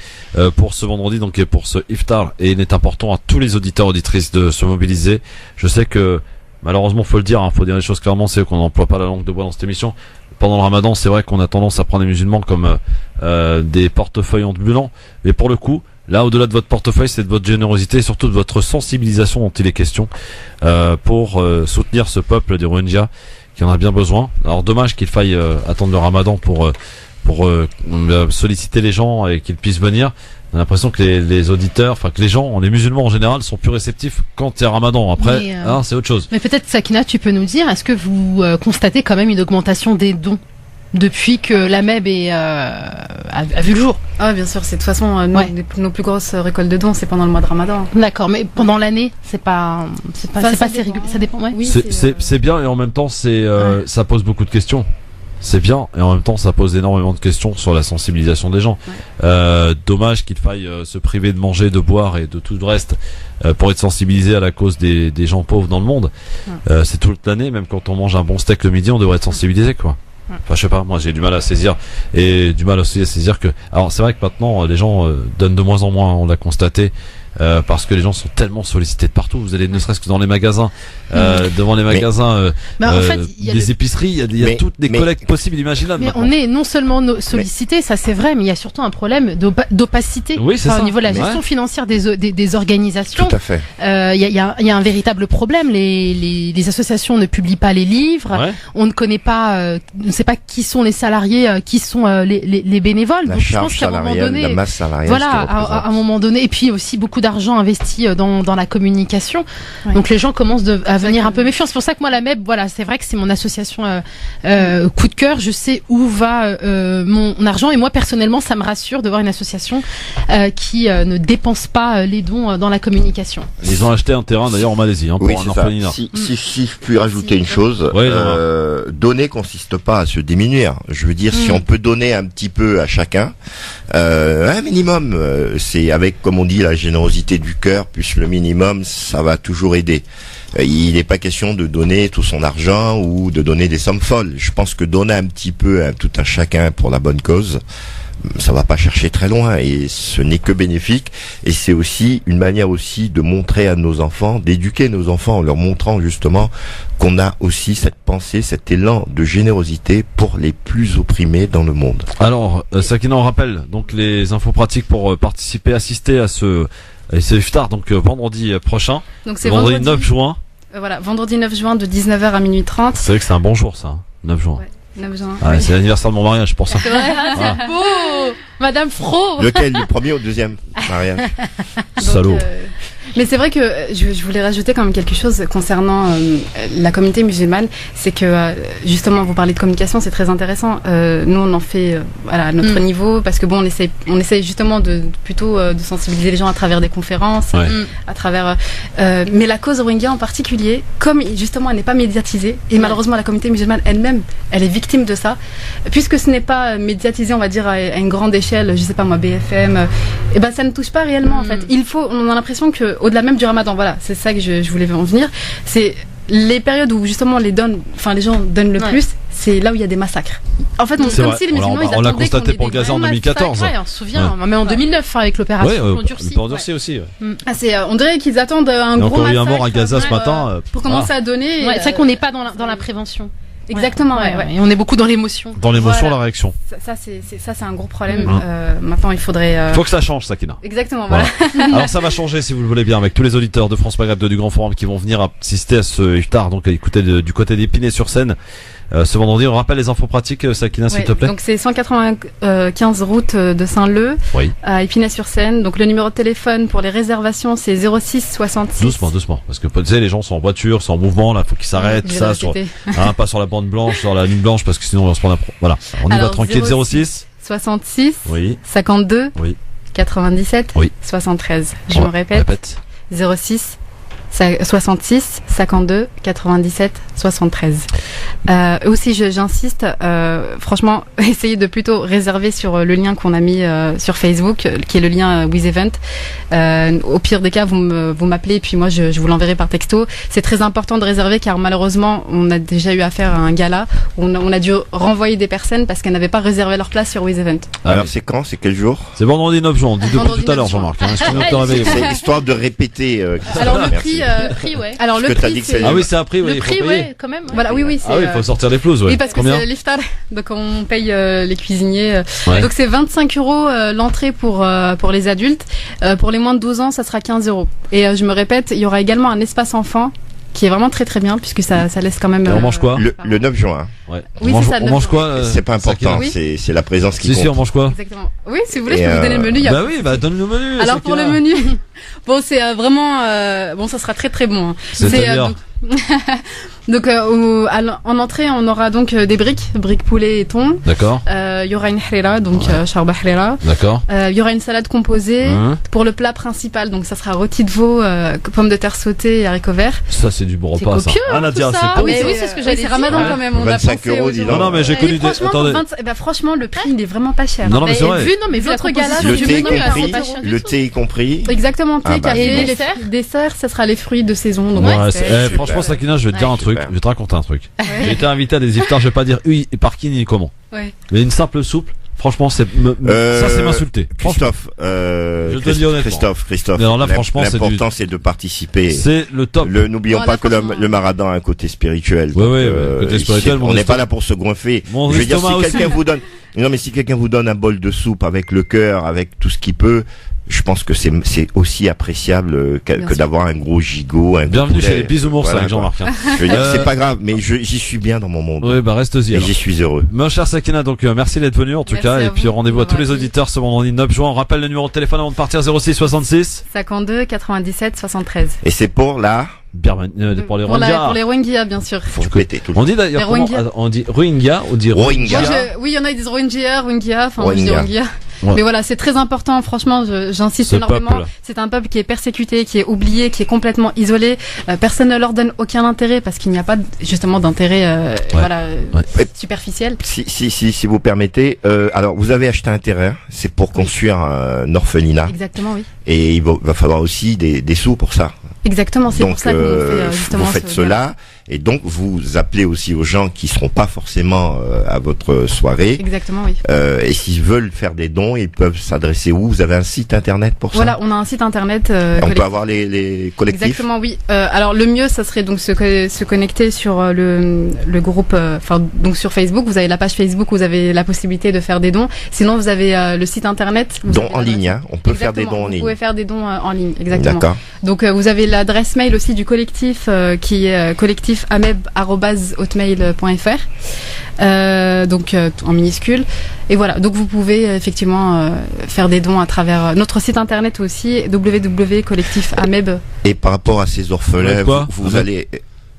pour ce vendredi, donc et pour ce iftar. Et il est important à tous les auditeurs auditrices de se mobiliser. Je sais que malheureusement, faut le dire, faut dire les choses clairement, c'est qu'on n'emploie pas la langue de bois dans cette émission. Pendant le Ramadan, c'est vrai qu'on a tendance à prendre les musulmans comme des portefeuilles ambulants, mais pour le coup, là, au-delà de votre portefeuille, c'est de votre générosité et surtout de votre sensibilisation dont il est question pour soutenir ce peuple des Rohingyas qui en a bien besoin. Alors dommage qu'il faille attendre le Ramadan pour solliciter les gens et qu'ils puissent venir. On a l'impression que les auditeurs, enfin que les gens, les musulmans en général, sont plus réceptifs quand il y a Ramadan. Après, c'est autre chose. Mais peut-être, Sakina, tu peux nous dire, est-ce que vous constatez quand même une augmentation des dons depuis que l'AMEB a vu le jour? Ah, bien sûr, c'est de toute façon nos plus grosses récoltes de dons, c'est pendant le mois de Ramadan. D'accord, mais pendant l'année, c'est pas assez régulier. Ça dépend. Ouais. Oui, c'est bien et en même temps, ça pose beaucoup de questions. C'est bien et en même temps ça pose énormément de questions sur la sensibilisation des gens. Dommage qu'il faille se priver de manger, de boire et de tout le reste pour être sensibilisé à la cause des gens pauvres dans le monde. C'est toute l'année, même quand on mange un bon steak le midi, on devrait être sensibilisé, quoi. Enfin, je sais pas, moi j'ai du mal à saisir et du mal aussi à saisir que. Alors c'est vrai que maintenant les gens donnent de moins en moins, on l'a constaté. parce que les gens sont tellement sollicités de partout. Vous allez ne serait-ce que dans les magasins, devant les magasins, en fait, les épiceries, il y a toutes les collectes possibles et imaginables. Mais on est non seulement sollicités, ça c'est vrai, mais il y a surtout un problème d'opacité. Oui, c'est ça. Au niveau de la gestion financière des organisations. Tout à fait. Il y a un véritable problème. Les associations ne publient pas les livres. Ouais. On ne connaît pas, on ne sait pas qui sont les salariés, qui sont les bénévoles. La Donc je pense charge qu'à un moment salariale, donné, la masse salariale. voilà, ce qu'elle représente. à un moment donné, et puis aussi beaucoup d'argent investi dans la communication. Ouais. Donc les gens commencent à venir un peu méfiants. C'est pour ça que moi la MEB, voilà, c'est vrai que c'est mon association coup de cœur. Je sais où va mon argent, et moi personnellement, ça me rassure de voir une association qui ne dépense pas les dons dans la communication. Ils ont acheté un terrain d'ailleurs en Malaisie pour Oui, un c'est ça. orphelinat. Si je puis rajouter une chose, Ouais, donner consiste pas à se diminuer. Je veux dire, si on peut donner un petit peu à chacun, un minimum, c'est avec, comme on dit, la générosité du cœur, plus le minimum, ça va toujours aider. Il n'est pas question de donner tout son argent ou de donner des sommes folles. Je pense que donner un petit peu à tout un chacun pour la bonne cause, ça va pas chercher très loin et ce n'est que bénéfique. Et c'est aussi une manière aussi de montrer à nos enfants, d'éduquer nos enfants en leur montrant justement qu'on a aussi cette pensée, cet élan de générosité pour les plus opprimés dans le monde. Alors, Sakina, on rappelle donc les infos pratiques pour participer, assister à ce iftar, donc vendredi prochain. Donc c'est vendredi 9 juin. Voilà, vendredi 9 juin de 19h à minuit 30. C'est vrai que c'est un bon jour ça, 9 juin. Ouais. 9 juin. Ah, Oui. c'est l'anniversaire de mon mariage pour ça. C'est vrai, Voilà. c'est beau, Madame Fro. Lequel, le premier ou le deuxième mariage? Donc, Salaud. Mais c'est vrai que je voulais rajouter quand même quelque chose concernant la communauté musulmane, c'est que justement vous parlez de communication, c'est très intéressant. Nous on en fait à notre niveau, parce que bon on essaie justement de sensibiliser les gens à travers des conférences, Ouais. à travers. Mais la cause Rohingya en particulier, comme justement elle n'est pas médiatisée, et malheureusement la communauté musulmane elle-même, elle est victime de ça, puisque ce n'est pas médiatisé, on va dire à une grande échelle, je sais pas moi BFM, et ben ça ne touche pas réellement en fait. On a l'impression que au-delà même du Ramadan, voilà, c'est ça que je voulais en venir. C'est les périodes où justement les gens donnent le plus, c'est là où il y a des massacres. En fait, C'est comme vrai. si les musulmans On l'a constaté pour le Gaza en 2014. Ouais, on se souvient, mais en 2009 avec l'opération Endurci. Endurci aussi. Ouais. On dirait qu'ils attendent un Il y a gros encore eu un massacre mort à Gaza ce matin. pour commencer à donner. Ouais, c'est vrai qu'on n'est pas dans la prévention. Exactement, ouais. Et on est beaucoup dans l'émotion. Dans l'émotion, Voilà. la réaction. Ça c'est un gros problème. Maintenant, il faudrait. Faut que ça change, Sakina. Exactement, Voilà. voilà. Alors ça va changer si vous le voulez bien avec tous les auditeurs de France Maghreb 2 du Grand Forum qui vont venir assister à ce iftar, donc écoutez du côté d'Épinay-sur-Seine ce vendredi. On rappelle les infos pratiques, Sakina, s'il te plaît. Donc c'est 195 route de Saint-Leu Oui. à Épinay-sur-Seine. Donc le numéro de téléphone pour les réservations c'est 06 66. Doucement, parce que tu sais, les gens sont en voiture, sont en mouvement, là, faut qu'ils s'arrêtent, ça, pas sur la bande blanche, sur la ligne blanche, parce que sinon on va se prendre voilà. On y va tranquille. 06 66 oui 52 oui 97 oui 73. Je me répète. 06 66 52 97 73. Aussi, j'insiste, franchement, essayez de plutôt réserver sur le lien qu'on a mis sur Facebook, qui est le lien With Event. Au pire des cas, vous m'appelez et puis moi je vous l'enverrai par texto. C'est très important de réserver car malheureusement, on a déjà eu affaire à un gala où on a dû renvoyer des personnes parce qu'elles n'avaient pas réservé leur place sur With Event. Alors c'est quand? C'est quel jour? C'est vendredi 9 juin. Dis-le Vendredi tout à l'heure, 9 juin. Jean-Marc. Excuse-nous de te réveiller. C'est histoire de répéter. Alors le Merci. prix, Ouais. alors Parce le que t'as prix, dit que c'est... c'est- Ah oui, c'est un prix, oui, Le il faut prix, payer. ouais, quand même. Ouais. Voilà, oui, c'est... Ah oui, il faut sortir les flouses, ouais. Oui, parce que Combien c'est l'iftar, donc on paye les cuisiniers. Ouais. Donc c'est 25 € l'entrée pour les adultes. Pour les moins de 12 ans, ça sera 15 €. Et je me répète, il y aura également un espace enfant qui est vraiment très très bien puisque ça laisse quand même... Et on mange quoi? Le 9 juin. Ouais. Oui, on mange, c'est ça, on mange quoi C'est pas important, Oui. c'est la présence qui Si, compte. on mange quoi? Exactement. Oui, si vous voulez, Et je peux vous donner le menu. il y a- Bah oui, donne le menu. Alors pour le menu, bon c'est vraiment... bon, ça sera très très bon. Hein. C'est-à-dire Donc en entrée, on aura donc des briques poulet et thon. D'accord, Il y aura une hrira, donc charba hrira. d'accord. Il y aura une salade composée. Pour le plat principal, donc ça sera rôti de veau, pommes de terre sautées et haricots verts. Ça, c'est du bon C'est repas, ça. copieux, Ah, Nadia, tout ça. c'est Oui, cool. c'est ce que j'allais c'est dire. Ramadan Ouais. quand même. On 25 a pensé € aux dis gens. donc. Non, mais j'ai Et connu des. franchement, Attendez. franchement, le prix il est vraiment pas cher. Non, non, mais c'est vrai. Vu, non, mais vu la Votre gala, proposition Le du thé menu, y compris, c'est pas cher du le tout. thé y compris. Exactement, thé, Ah bah, café, c'est bon. les desserts, ça sera les fruits de saison. Donc Ouais, c'est- franchement, Sakina, je vais te dire un truc. Super. Je vais te raconter un truc. J'ai été invité à des iftars, je vais pas dire par qui ni comment. Ouais. Mais une simple soupe, Franchement, ça c'est m'insulter. Christophe, je te dis honnêtement. Christophe. Mais alors là, franchement, l'important c'est de participer. C'est le top. N'oublions pas que le Maradan a un côté spirituel. Côté spirituel. On n'est pas là pour se goinfrer. Je veux dire, si quelqu'un vous donne un bol de soupe avec le cœur, avec tout ce qu'il peut, je pense que c'est aussi appréciable que d'avoir un gros gigot. Bienvenue chez les Bisounours avec Jean-Marc. Je veux dire, c'est pas grave, mais j'y suis bien dans mon monde. Oui, reste-y. Et j'y suis heureux. Mon cher Sakina, donc merci d'être venu en tout cas, et puis rendez-vous à tous les auditeurs ce vendredi 9 juin. On rappelle le numéro de téléphone avant de partir, 06 66 52 97 73. Et c'est pour pour les Rohingyas. Pour les Rohingyas, bien sûr. Faut péter tout le On dit d'ailleurs on dit Rohingya, on dit Rohingya. Oui, il y en a qui disent Rohingya, enfin moi je dis Rohingya. Rohingya. Ouais. Mais voilà, c'est très important, franchement, j'insiste énormément. C'est un peuple qui est persécuté, qui est oublié, qui est complètement isolé. Personne ne leur donne aucun intérêt parce qu'il n'y a pas justement d'intérêt superficiel. Si vous permettez, alors vous avez acheté un terrain, c'est pour construire un orphelinat. Exactement, oui. Et il va falloir aussi des sous pour ça. Exactement, c'est pour ça qu'on fait justement vous faites cela, et donc vous appelez aussi aux gens qui seront pas forcément à votre soirée. Exactement, oui. Et s'ils veulent faire des dons, ils peuvent s'adresser où? Vous avez un site internet pour ça? Voilà, on a un site internet. On peut avoir les collectifs. Exactement, oui. Alors le mieux, ça serait donc se connecter sur le groupe, donc sur Facebook. Vous avez la page Facebook, vous avez la possibilité de faire des dons. Sinon, vous avez le site internet. Dons en ligne, hein. On peut faire des dons en ligne. Vous pouvez faire des dons en ligne, exactement. D'accord. Donc vous avez l'adresse mail aussi du collectif qui est collectifameb@hotmail.fr, donc en minuscule. Et voilà, donc vous pouvez effectivement faire des dons à travers notre site internet aussi, www.collectifameb. Et par rapport à ces orphelins, vous allez...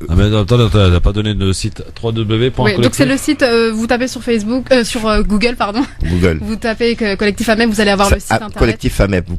Ah mais attends, t'as pas donné le site www.collectif. Oui, donc c'est le site, vous tapez sur Facebook, sur Google, pardon. Google. Vous tapez Collectif Ameb, vous allez avoir le site internet. Collectif Ameb, vous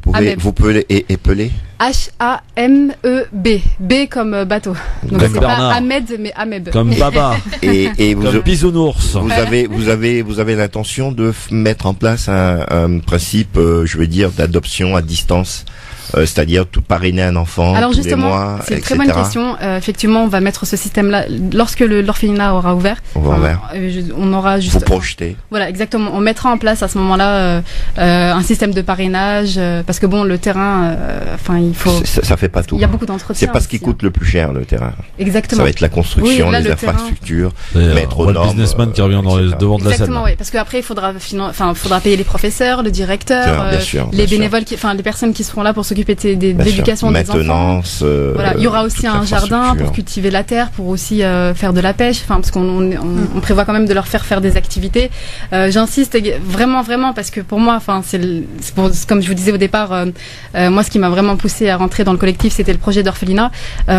pouvez épeler H-A-M-E-B. B comme bateau. Donc c'est pas Ahmed, mais Ameb. Comme Baba. et comme Bisounours. Vous avez l'intention de mettre en place un principe, je veux dire, d'adoption à distance. C'est-à-dire tout parrainer un enfant. Alors tous les mois, c'est une etc. très bonne question. Effectivement, on va mettre ce système-là lorsque l'orphelinat aura ouvert. On aura juste. Vous projetez. Voilà, exactement. On mettra en place à ce moment-là un système de parrainage parce que bon, le terrain, il faut. Ça fait pas tout. Il y a beaucoup d'entretien. C'est pas ce qui coûte le plus cher, le terrain. Exactement. Ça va être la construction, les infrastructures, mettre aux normes. Le businessman qui revient dans les devant de la scène. Exactement, oui. Parce qu'après, il faudra payer les professeurs, le directeur, les bénévoles, les personnes qui seront là pour s'occuper de l'éducation des enfants. Voilà, il y aura aussi un jardin pour cultiver la terre, pour aussi faire de la pêche, parce qu'on prévoit quand même de leur faire des activités. J'insiste vraiment parce que pour moi, comme je vous disais au départ, moi ce qui m'a vraiment poussé à rentrer dans le collectif, c'était le projet d'orphelinat.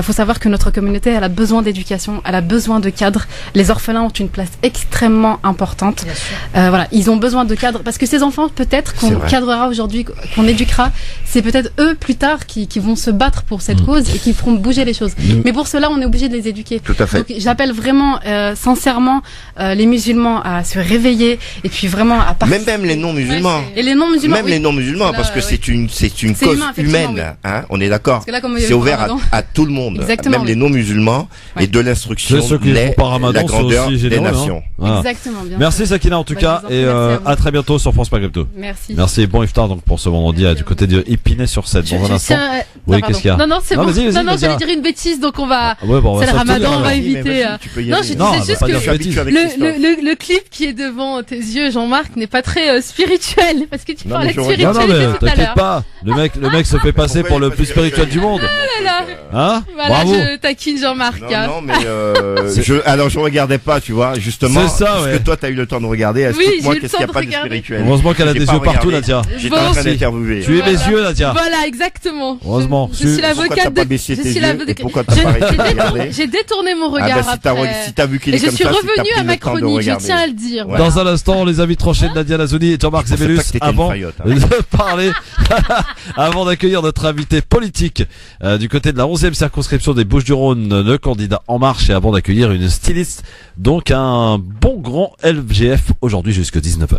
Faut savoir que notre communauté, elle a besoin d'éducation, elle a besoin de cadres. Les orphelins ont une place extrêmement importante. Voilà, ils ont besoin de cadres parce que ces enfants, peut-être qu'on cadrera aujourd'hui, qu'on éduquera, c'est peut-être eux plus tard qui vont se battre pour cette cause et qui feront bouger les choses. Mais pour cela, on est obligé de les éduquer. Tout à fait. Donc j'appelle vraiment sincèrement les musulmans à se réveiller et puis vraiment à partir. Même les non-musulmans. Et les non-musulmans. Même les non-musulmans, parce que c'est une cause humaine. Hein, on est d'accord. C'est ouvert à tout le monde. Exactement, même les non-musulmans. Et de l'instruction naît la grandeur des nations. Exactement. Bien merci Sakina en tout cas et à très bientôt sur France Maghreb. Merci. Merci. Bon iftar donc pour ce vendredi du côté de Épinay-sur-Seine. Dans un instant. Oui, qu'est-ce qu'il y a? Non, c'est bon. Non, j'allais dire une bêtise, donc on va. C'est le Ramadan, on va éviter. Non, je disais juste que le clip qui est devant tes yeux, Jean-Marc, n'est pas très spirituel, parce que tu parlais de spiritualité tout à l'heure. T'inquiète pas. Le mec se fait passer pour le plus spirituel du monde. Hein? Voilà, je taquine Jean-Marc. Non, mais alors je regardais pas, tu vois, justement. C'est ça, parce que toi, t'as eu le temps de regarder. Explique-moi qu'est-ce qu'il n'y a pas de spirituel. Heureusement qu'elle a des yeux partout, Nadia. J'étais en train d'interviewer. Tu es mes yeux, Nadia. Voilà, exactement. Heureusement. Je suis l'avocate de. J'ai détourné mon regard après. Si t'as vu qu'il est comme ça, je suis revenue à ma chronique, je tiens à le dire. Dans un instant, on les invite tranchés de Nadia Lazouni et Jean-Marc Zébélus avant de parler, avant d'accueillir notre invité politique du côté de la 11e circonscription des Bouches-du-Rhône, le candidat En Marche, et avant d'accueillir une styliste, donc un bon grand LGF aujourd'hui jusqu'à 19h.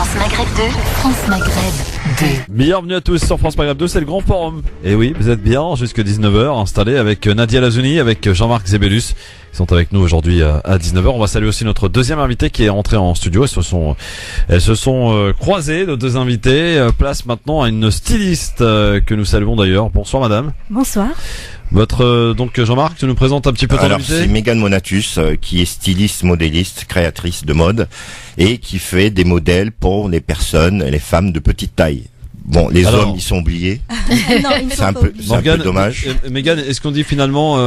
France Maghreb 2, France Maghreb 2. Bienvenue à tous sur France Maghreb 2, c'est le grand forum. Et oui, vous êtes bien jusqu'à 19h installés avec Nadia Lazouni, avec Jean-Marc Zébélus. Ils sont avec nous aujourd'hui à 19h. On va saluer aussi notre deuxième invité qui est rentré en studio. Elles se sont croisées, nos deux invités. Place maintenant à une styliste que nous saluons d'ailleurs. Bonsoir madame. Bonsoir. Votre donc Jean-Marc, tu nous présentes un petit peu ton invité. Alors c'est Mégane Monatus qui est styliste, modéliste, créatrice de mode et qui fait des modèles pour les personnes, les femmes de petite taille. Bon, les hommes ils sont oubliés. Non, ils c'est un peu dommage. Mégane, est-ce qu'on dit finalement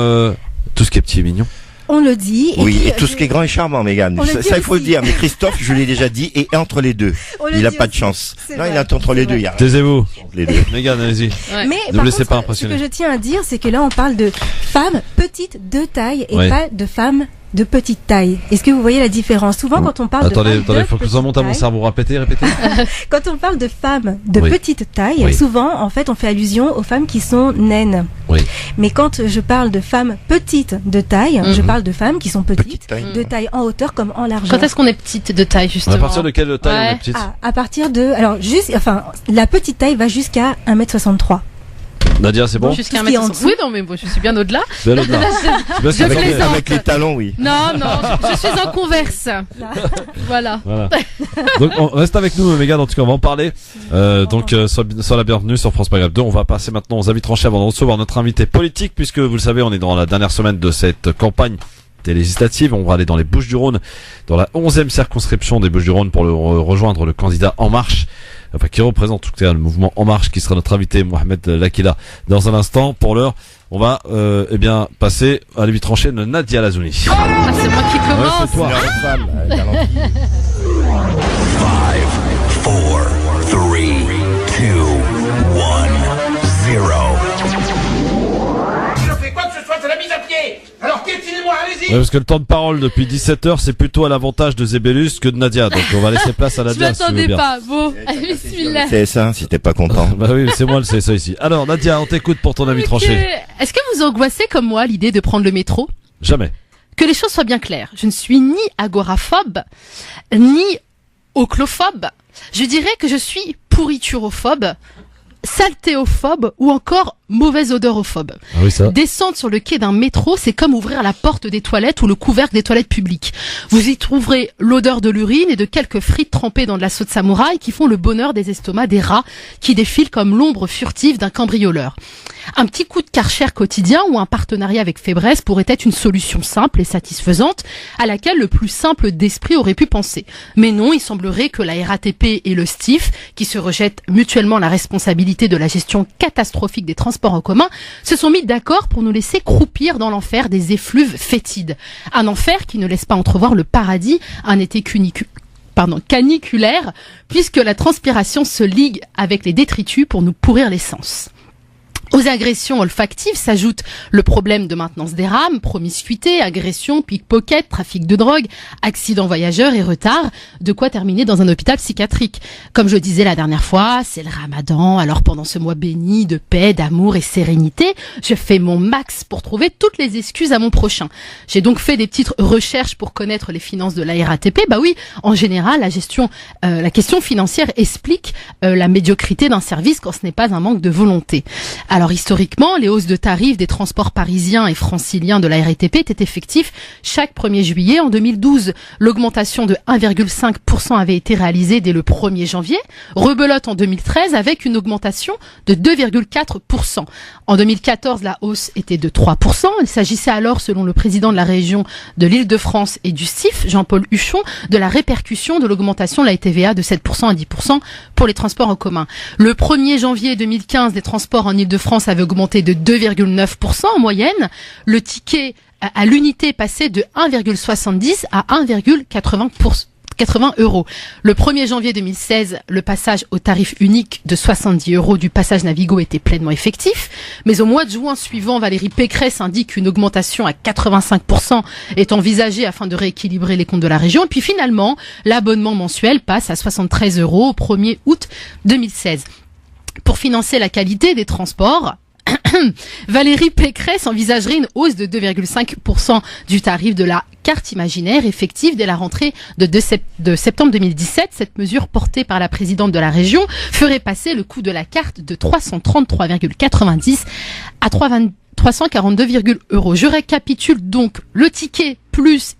tout ce qui est petit et mignon? On le dit. Oui, et tout ce qui est grand et charmant, Mégane. Ça, il faut le dire. Mais Christophe, je l'ai déjà dit, et entre les deux. Il a pas de chance. Non, il est entre les deux. Taisez-vous. Les deux. Mégane, allez-y. Ouais. Mais ne vous laissez pas impressionner. Ce que je tiens à dire, c'est que là, on parle de femmes petites de taille et pas de femmes de petite taille. Est-ce que vous voyez la différence? Souvent, quand on parle de femmes attendez, faut que ça monte à mon cerveau. Répétez. Quand on parle de femmes de petite taille, souvent, en fait, on fait allusion aux femmes qui sont naines. Oui. Mais quand je parle de femmes petites de taille, je parle de femmes qui sont petites, de taille en hauteur comme en largeur. Quand est-ce qu'on est petite de taille, justement? À partir de quelle taille on est petite? À partir de, la petite taille va jusqu'à 1m63. Nadia, c'est bon? Jusqu'à 1m60. Oui, non, mais bon, je suis bien au-delà. Avec les talons, oui. Non, je suis en Converse. Voilà. Donc, on reste avec nous, Mégane. En tout cas, on va en parler. Sois la bienvenue sur France Maghreb 2. On va passer maintenant aux avis tranchés avant de recevoir notre invité politique, puisque vous le savez, on est dans la dernière semaine de cette campagne des législatives. On va aller dans les Bouches-du-Rhône, dans la 11e circonscription des Bouches-du-Rhône pour rejoindre le candidat En Marche. Enfin, qui représente en tout cas le mouvement En Marche, qui sera notre invité Mohamed Lakila dans un instant. Pour l'heure, on va passer à l'avis tranché de Nadia Lazouni. C'est moi qui commence. Ouais, c'est toi. 5, 4, 3, 2, 1, 0. Alors piétinez-moi, allez-y. Ouais, parce que le temps de parole depuis 17h, c'est plutôt à l'avantage de Zébélus que de Nadia. Donc on va laisser place à Nadia. Je m'attendais pas. Bon, allez, celui-là. C'est ça, si t'es pas content. Bah oui, c'est moi le CSA ici. Alors Nadia, on t'écoute pour ton avis tranché. Est-ce que vous angoissez comme moi l'idée de prendre le métro? Jamais. Que les choses soient bien claires. Je ne suis ni agoraphobe, ni oclophobe. Je dirais que je suis pourriturophobe, saletéophobe ou encore mauvaise odorophobe. Ah oui, ça. Descendre sur le quai d'un métro, c'est comme ouvrir la porte des toilettes ou le couvercle des toilettes publiques. Vous y trouverez l'odeur de l'urine et de quelques frites trempées dans de la sauce samouraï qui font le bonheur des estomacs des rats qui défilent comme l'ombre furtive d'un cambrioleur. Un petit coup de Karcher quotidien ou un partenariat avec Fébreze pourrait être une solution simple et satisfaisante à laquelle le plus simple d'esprit aurait pu penser. Mais non, il semblerait que la RATP et le STIF, qui se rejettent mutuellement la responsabilité de la gestion catastrophique des transports en commun, se sont mis d'accord pour nous laisser croupir dans l'enfer des effluves fétides. Un enfer qui ne laisse pas entrevoir le paradis, un été caniculaire, puisque la transpiration se ligue avec les détritus pour nous pourrir l'essence. Aux agressions olfactives s'ajoute le problème de maintenance des rames, promiscuité, agression, pickpocket, trafic de drogue, accidents voyageurs et retard, de quoi terminer dans un hôpital psychiatrique. Comme je disais la dernière fois, c'est le Ramadan, alors pendant ce mois béni de paix, d'amour et sérénité, je fais mon max pour trouver toutes les excuses à mon prochain. J'ai donc fait des petites recherches pour connaître les finances de la RATP. Bah oui, en général, la question financière explique la médiocrité d'un service quand ce n'est pas un manque de volonté. Alors historiquement, les hausses de tarifs des transports parisiens et franciliens de la RATP étaient effectifs chaque 1er juillet. En 2012, l'augmentation de 1,5% avait été réalisée dès le 1er janvier. Rebelote en 2013 avec une augmentation de 2,4%. En 2014, la hausse était de 3%. Il s'agissait alors, selon le président de la région de l'Île-de-France et du STIF, Jean-Paul Huchon, de la répercussion de l'augmentation de la TVA de 7% à 10% pour les transports en commun. Le 1er janvier 2015, les transports en Île-de-France avait augmenté de 2,9% en moyenne. Le ticket à l'unité passait de 1,70 à 1,80 €. Le 1er janvier 2016, le passage au tarif unique de 70 € du passage Navigo était pleinement effectif. Mais au mois de juin suivant, Valérie Pécresse indique qu'une augmentation à 85% est envisagée afin de rééquilibrer les comptes de la région. Et puis finalement, l'abonnement mensuel passe à 73 € au 1er août 2016. Pour financer la qualité des transports, Valérie Pécresse envisagerait une hausse de 2,5% du tarif de la carte imaginaire effective dès la rentrée de septembre 2017. Cette mesure portée par la présidente de la région ferait passer le coût de la carte de 333,90 à 342 €. Je récapitule donc, le ticket plus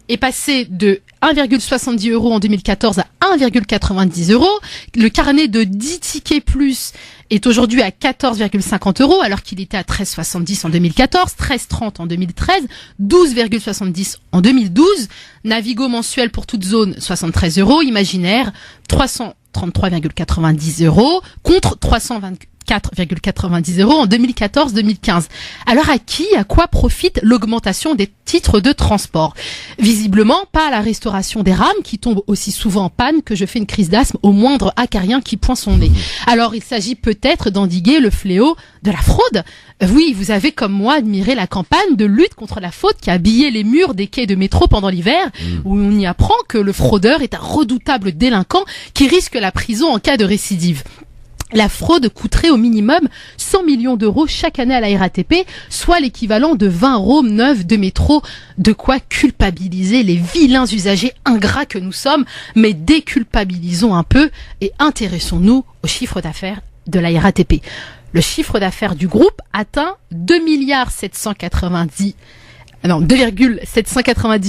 est passé de 1,70 € en 2014 à 1,90 €. Le carnet de 10 tickets plus est aujourd'hui à 14,50 € alors qu'il était à 13,70 en 2014, 13,30 en 2013, 12,70 en 2012. Navigo mensuel pour toute zone, 73 €. Imaginaire, 333,90 € contre 324,90 € en 2014-2015. Alors à quoi profite l'augmentation des titres de transport? Visiblement pas à la restauration des rames qui tombent aussi souvent en panne que je fais une crise d'asthme au moindre acarien qui pointe son nez. Alors il s'agit peut-être d'endiguer le fléau de la fraude. Oui, vous avez comme moi admiré la campagne de lutte contre la fraude qui a habillé les murs des quais de métro pendant l'hiver, où on y apprend que le fraudeur est un redoutable délinquant qui risque la prison en cas de récidive. La fraude coûterait au minimum 100 millions € chaque année à la RATP, soit l'équivalent de 20 € neufs de métro. De quoi culpabiliser les vilains usagers ingrats que nous sommes, mais déculpabilisons un peu et intéressons-nous au chiffre d'affaires de la RATP. Le chiffre d'affaires du groupe atteint 2,790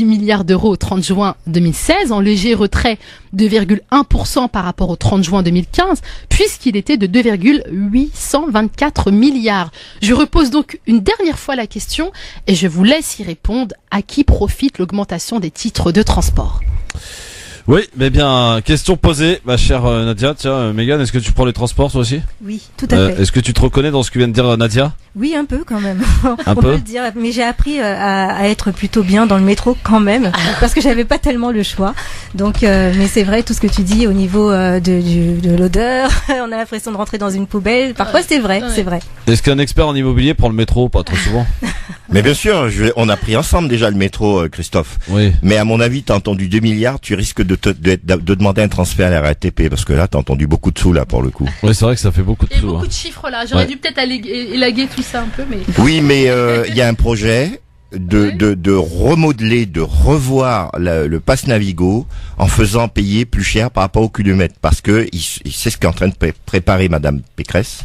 milliards d'euros au 30 juin 2016, en léger retrait de 2,1% par rapport au 30 juin 2015, puisqu'il était de 2,824 milliards. Je repose donc une dernière fois la question et je vous laisse y répondre. À qui profite l'augmentation des titres de transport? Oui, mais bien, question posée, ma chère Nadia. Tiens, Mégane, est-ce que tu prends les transports toi aussi? Oui, tout à fait. Est-ce que tu te reconnais dans ce que vient de dire Nadia? Oui, un peu quand même. On peut le dire, mais j'ai appris à être plutôt bien dans le métro quand même, parce que j'avais pas tellement le choix. Donc, mais c'est vrai, tout ce que tu dis au niveau de l'odeur, on a l'impression de rentrer dans une poubelle. Parfois, c'est vrai, c'est vrai. Est-ce qu'un expert en immobilier prend le métro? Pas trop souvent. Mais bien sûr, on a pris ensemble déjà le métro, Christophe. Oui. Mais à mon avis, t'as entendu 2 milliards, tu risques de demander un transfert à la RATP, parce que là, t'as entendu beaucoup de sous là pour le coup. Oui, c'est vrai que ça fait beaucoup de sous. Et beaucoup de chiffres là. J'aurais dû peut-être élaguer tout ça un peu, mais. Oui, mais il y a un projet de remodeler, de revoir le pass Navigo en faisant payer plus cher par rapport au kilomètre, parce que c'est ce qu'est en train de préparer Madame Pécresse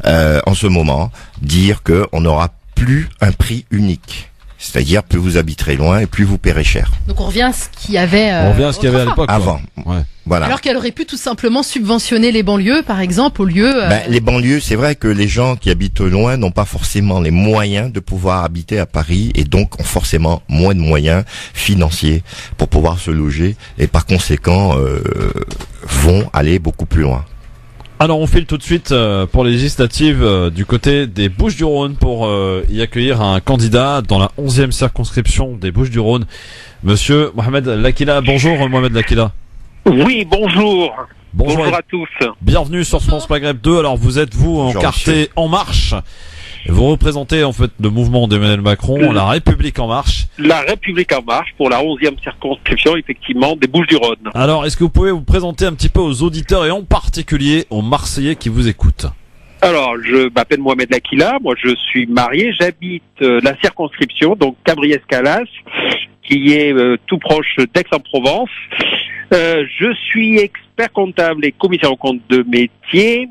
en ce moment, dire que on n'aura plus un prix unique. C'est-à-dire, plus vous habiterez loin et plus vous paierez cher. Donc on revient à ce qu'il y avait. On revient à ce qu'il y avait à l'époque. Avant. Ouais. Voilà. Alors qu'elle aurait pu tout simplement subventionner les banlieues, par exemple, au lieu. Les banlieues, c'est vrai que les gens qui habitent loin n'ont pas forcément les moyens de pouvoir habiter à Paris et donc ont forcément moins de moyens financiers pour pouvoir se loger et par conséquent vont aller beaucoup plus loin. Alors on file tout de suite pour les législatives du côté des Bouches-du-Rhône pour y accueillir un candidat dans la 11e circonscription des Bouches-du-Rhône, Monsieur Mohamed Lakila. Bonjour Mohamed Lakila. Oui, bonjour. Bonjour à tous. Bienvenue sur France Maghreb 2. Alors vous êtes encarté En Marche. Vous représentez en fait le mouvement d'Emmanuel Macron, la République En Marche. La République En Marche pour la 11e circonscription, effectivement, des Bouches-du-Rhône. Alors, est-ce que vous pouvez vous présenter un petit peu aux auditeurs et en particulier aux Marseillais qui vous écoutent? Alors, je m'appelle Mohamed Lakila, moi je suis marié, j'habite la circonscription, donc Cabriès-Calas, qui est tout proche d'Aix-en-Provence. Je suis expert comptable et commissaire aux comptes de métier.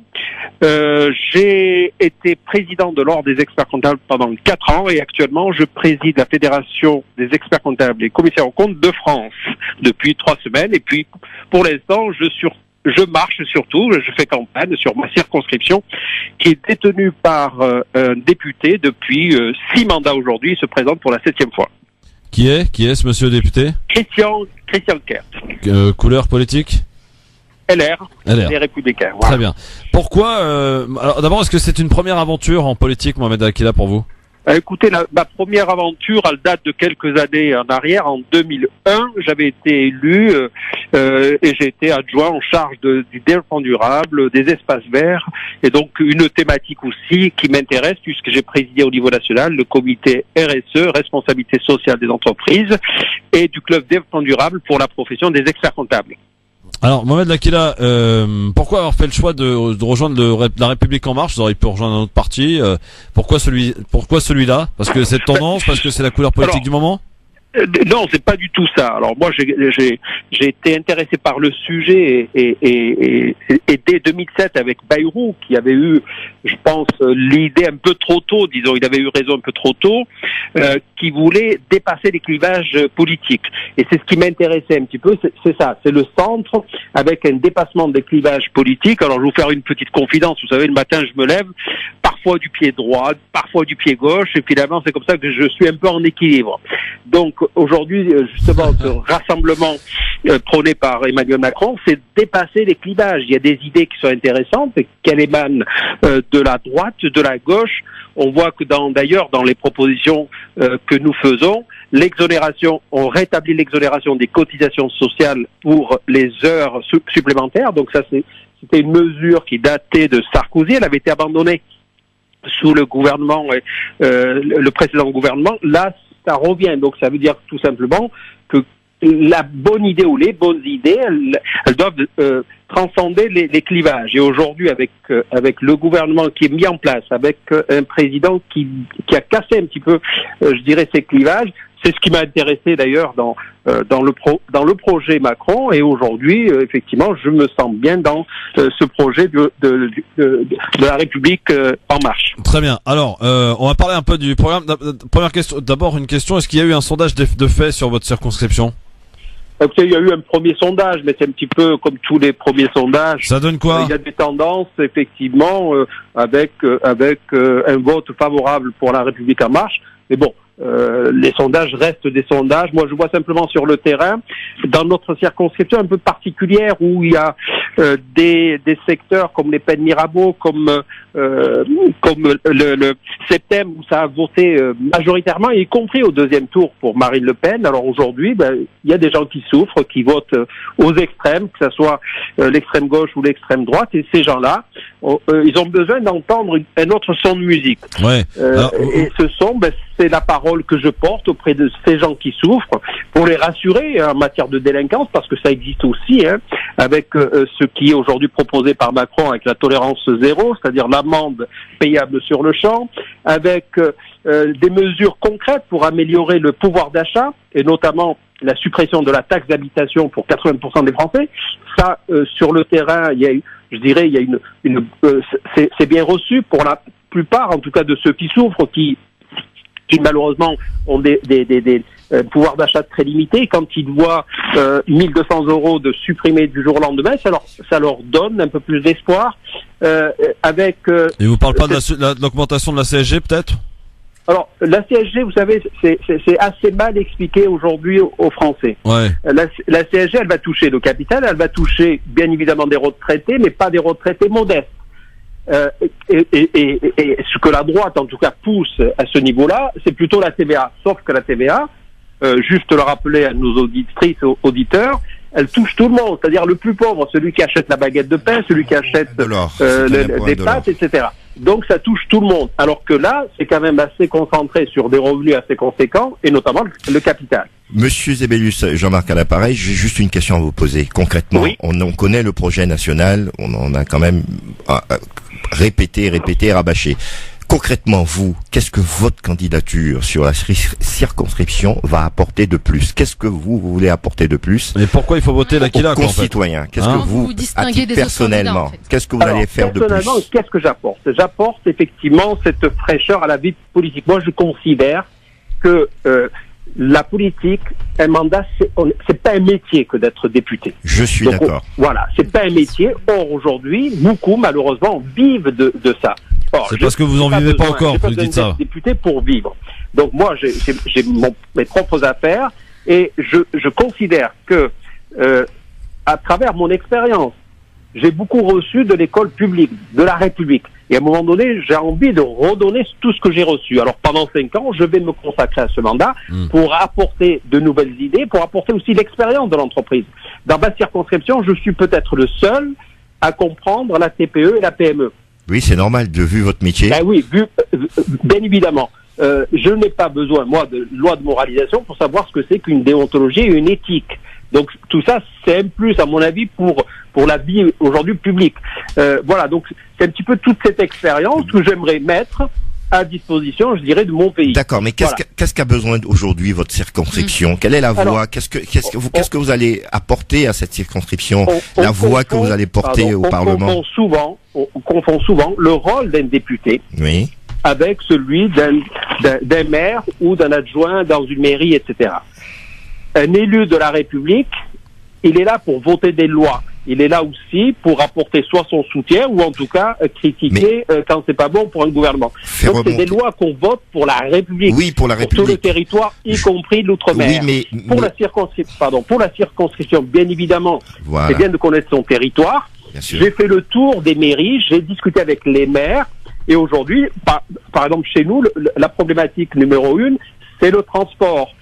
J'ai été président de l'Ordre des experts comptables pendant 4 ans et actuellement je préside la Fédération des experts comptables et commissaires aux comptes de France depuis 3 semaines. Et puis, pour l'instant, je marche surtout, je fais campagne sur ma circonscription qui est détenue par un député depuis 6 mandats aujourd'hui. Il se présente pour la 7e fois. Qui est ce monsieur député? Christian Kert. Couleur politique? LR. Les Républicains. Voilà. Très bien. Pourquoi alors d'abord, est-ce que c'est une première aventure en politique, Mohamed Lakila, pour vous? Écoutez, ma première aventure, elle date de quelques années en arrière. En 2001, j'avais été élu et j'ai été adjoint en charge du développement durable, des espaces verts, et donc une thématique aussi qui m'intéresse puisque j'ai présidé au niveau national le comité RSE, responsabilité sociale des entreprises, et du club développement durable pour la profession des experts comptables. Alors, Mohamed Lakila, pourquoi avoir fait le choix de rejoindre la République En Marche? Vous auriez pu rejoindre un autre parti. Pourquoi celui-là? Parce que c'est tendance, parce que c'est la couleur politique du moment? Non, c'est pas du tout ça. Alors moi, j'ai été intéressé par le sujet et dès 2007 avec Bayrou, qui avait eu, je pense, l'idée un peu trop tôt, disons, il avait eu raison un peu trop tôt, qui voulait dépasser les clivages politiques. Et c'est ce qui m'intéressait un petit peu, c'est ça, c'est le centre avec un dépassement des clivages politiques. Alors je vais vous faire une petite confidence. Vous savez, le matin, je me lève, parfois du pied droit, parfois du pied gauche, et finalement, c'est comme ça que je suis un peu en équilibre. Donc aujourd'hui, justement, ce rassemblement prôné par Emmanuel Macron, c'est dépasser les clivages. Il y a des idées qui sont intéressantes, qu'elles émanent de la droite, de la gauche. On voit que d'ailleurs, dans les propositions que nous faisons, on rétablit l'exonération des cotisations sociales pour les heures supplémentaires. Donc ça, c'était une mesure qui datait de Sarkozy. Elle avait été abandonnée sous le gouvernement, le précédent gouvernement. Là, ça revient. Donc ça veut dire tout simplement que la bonne idée ou les bonnes idées, elles doivent transcender les clivages. Et aujourd'hui, avec le gouvernement qui est mis en place, avec un président qui a cassé un petit peu, je dirais, ces clivages, c'est ce qui m'a intéressé d'ailleurs dans le projet Macron. Et aujourd'hui, effectivement, je me sens bien dans ce projet de la République En Marche. Très bien. Alors, on va parler un peu du programme. Première question. D'abord, une question. Est-ce qu'il y a eu un sondage de fait sur votre circonscription? Écoutez, il y a eu un premier sondage, mais c'est un petit peu comme tous les premiers sondages. Ça donne quoi? Il y a des tendances, effectivement, avec un vote favorable pour la République En Marche. Mais bon, les sondages restent des sondages. Moi, je vois simplement sur le terrain, dans notre circonscription un peu particulière, où il y a des secteurs comme les Pennes Mirabeau, comme le Septem, où ça a voté majoritairement, y compris au deuxième tour pour Marine Le Pen. Alors aujourd'hui, il y a des gens qui souffrent, qui votent aux extrêmes, que ce soit l'extrême gauche ou l'extrême droite, et ces gens-là, ils ont besoin d'entendre un autre son de musique. Ouais. Et ce son, c'est la parole que je porte auprès de ces gens qui souffrent, pour les rassurer en matière de délinquance, parce que ça existe aussi, avec ce qui est aujourd'hui proposé par Macron, avec la tolérance zéro, c'est-à-dire l'amende payable sur le champ, avec des mesures concrètes pour améliorer le pouvoir d'achat, et notamment la suppression de la taxe d'habitation pour 80% des Français. Ça, sur le terrain, c'est bien reçu pour la plupart, en tout cas, de ceux qui souffrent, qui malheureusement ont des pouvoirs d'achat très limités. Quand ils voient 1200 € de supprimer du jour au lendemain, ça leur donne un peu plus d'espoir. Et vous parlez pas de l'augmentation de la CSG, peut-être? Alors, la CSG, vous savez, c'est assez mal expliqué aujourd'hui aux Français. Ouais. La CSG, elle va toucher le capital, elle va toucher bien évidemment des retraités, mais pas des retraités modestes. Et ce que la droite, en tout cas, pousse à ce niveau-là, c'est plutôt la TVA. Sauf que la TVA, juste le rappeler à nos auditrices et auditeurs, elle touche tout le monde, c'est-à-dire le plus pauvre, celui qui achète la baguette de pain, celui qui achète des pâtes, etc. Donc ça touche tout le monde. Alors que là, c'est quand même assez concentré sur des revenus assez conséquents, et notamment le capital. Monsieur Zébélius, Jean-Marc à l'appareil, j'ai juste une question à vous poser. Concrètement, oui. On connaît le projet national, on en a quand même répété, rabâché. Concrètement, vous, qu'est-ce que votre candidature sur la circonscription va apporter de plus? Qu'est-ce que vous voulez apporter de plus? Mais pourquoi il faut voter Lakila, concitoyens? Qu'est-ce que vous distinguez personnellement, en fait. Qu'est-ce que vous allez faire de plus? Personnellement, qu'est-ce que j'apporte? J'apporte effectivement cette fraîcheur à la vie politique. Moi, je considère que la politique, un mandat, c'est pas un métier que d'être député. Je suis d'accord. Voilà, c'est pas un métier. Or, aujourd'hui, beaucoup, malheureusement, vivent de ça. C'est parce que vous en vivez pas encore, vous dites ça. Député pour vivre. Donc moi, j'ai mes propres affaires, et je considère que, à travers mon expérience, j'ai beaucoup reçu de l'école publique, de la République. Et à un moment donné, j'ai envie de redonner tout ce que j'ai reçu. Alors pendant 5 ans, je vais me consacrer à ce mandat pour apporter de nouvelles idées, pour apporter aussi l'expérience de l'entreprise. Dans ma circonscription, je suis peut-être le seul à comprendre la TPE et la PME. Oui, c'est normal, vu votre métier. Ben oui, bien évidemment. Je n'ai pas besoin, moi, de loi de moralisation pour savoir ce que c'est qu'une déontologie et une éthique. Donc tout ça, c'est un plus, à mon avis, pour la vie aujourd'hui publique. Voilà, donc c'est un petit peu toute cette expérience que j'aimerais mettre à disposition, je dirais, de mon pays. D'accord, mais qu'est-ce qu'a besoin aujourd'hui votre circonscription? Quelle est la voie? Qu'est-ce que vous allez apporter à cette circonscription? La voix que vous allez porter au Parlement? On confond souvent le rôle d'un député avec celui d'un maire ou d'un adjoint dans une mairie, etc. Un élu de la République, il est là pour voter des lois. Il est là aussi pour apporter soit son soutien ou en tout cas critiquer quand c'est pas bon pour un gouvernement. Donc c'est des lois qu'on vote pour la République. Oui, pour la République. Pour tout le territoire, y compris l'outre-mer. Oui, pour la circonscription, bien évidemment, c'est bien de connaître son territoire. J'ai fait le tour des mairies, j'ai discuté avec les maires et aujourd'hui, par exemple chez nous, la problématique numéro 1, c'est le transport.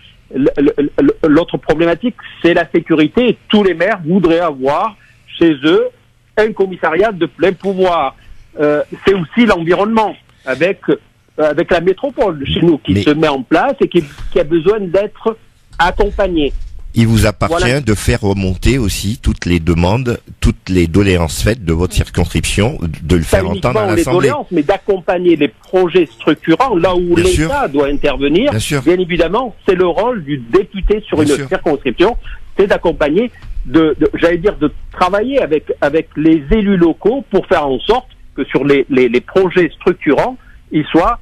L'autre problématique, c'est la sécurité et tous les maires voudraient avoir chez eux un commissariat de plein pouvoir. C'est aussi l'environnement avec la métropole chez nous qui se met en place et qui a besoin d'être accompagnée. Il vous appartient de faire remonter aussi toutes les demandes, toutes les doléances faites de votre circonscription, de le faire entendre à l'Assemblée. Pas uniquement les doléances, mais d'accompagner les projets structurants là où l'État doit intervenir. Bien évidemment, c'est le rôle du député sur une circonscription, c'est d'accompagner, de travailler avec les élus locaux pour faire en sorte que sur les projets structurants, ils soient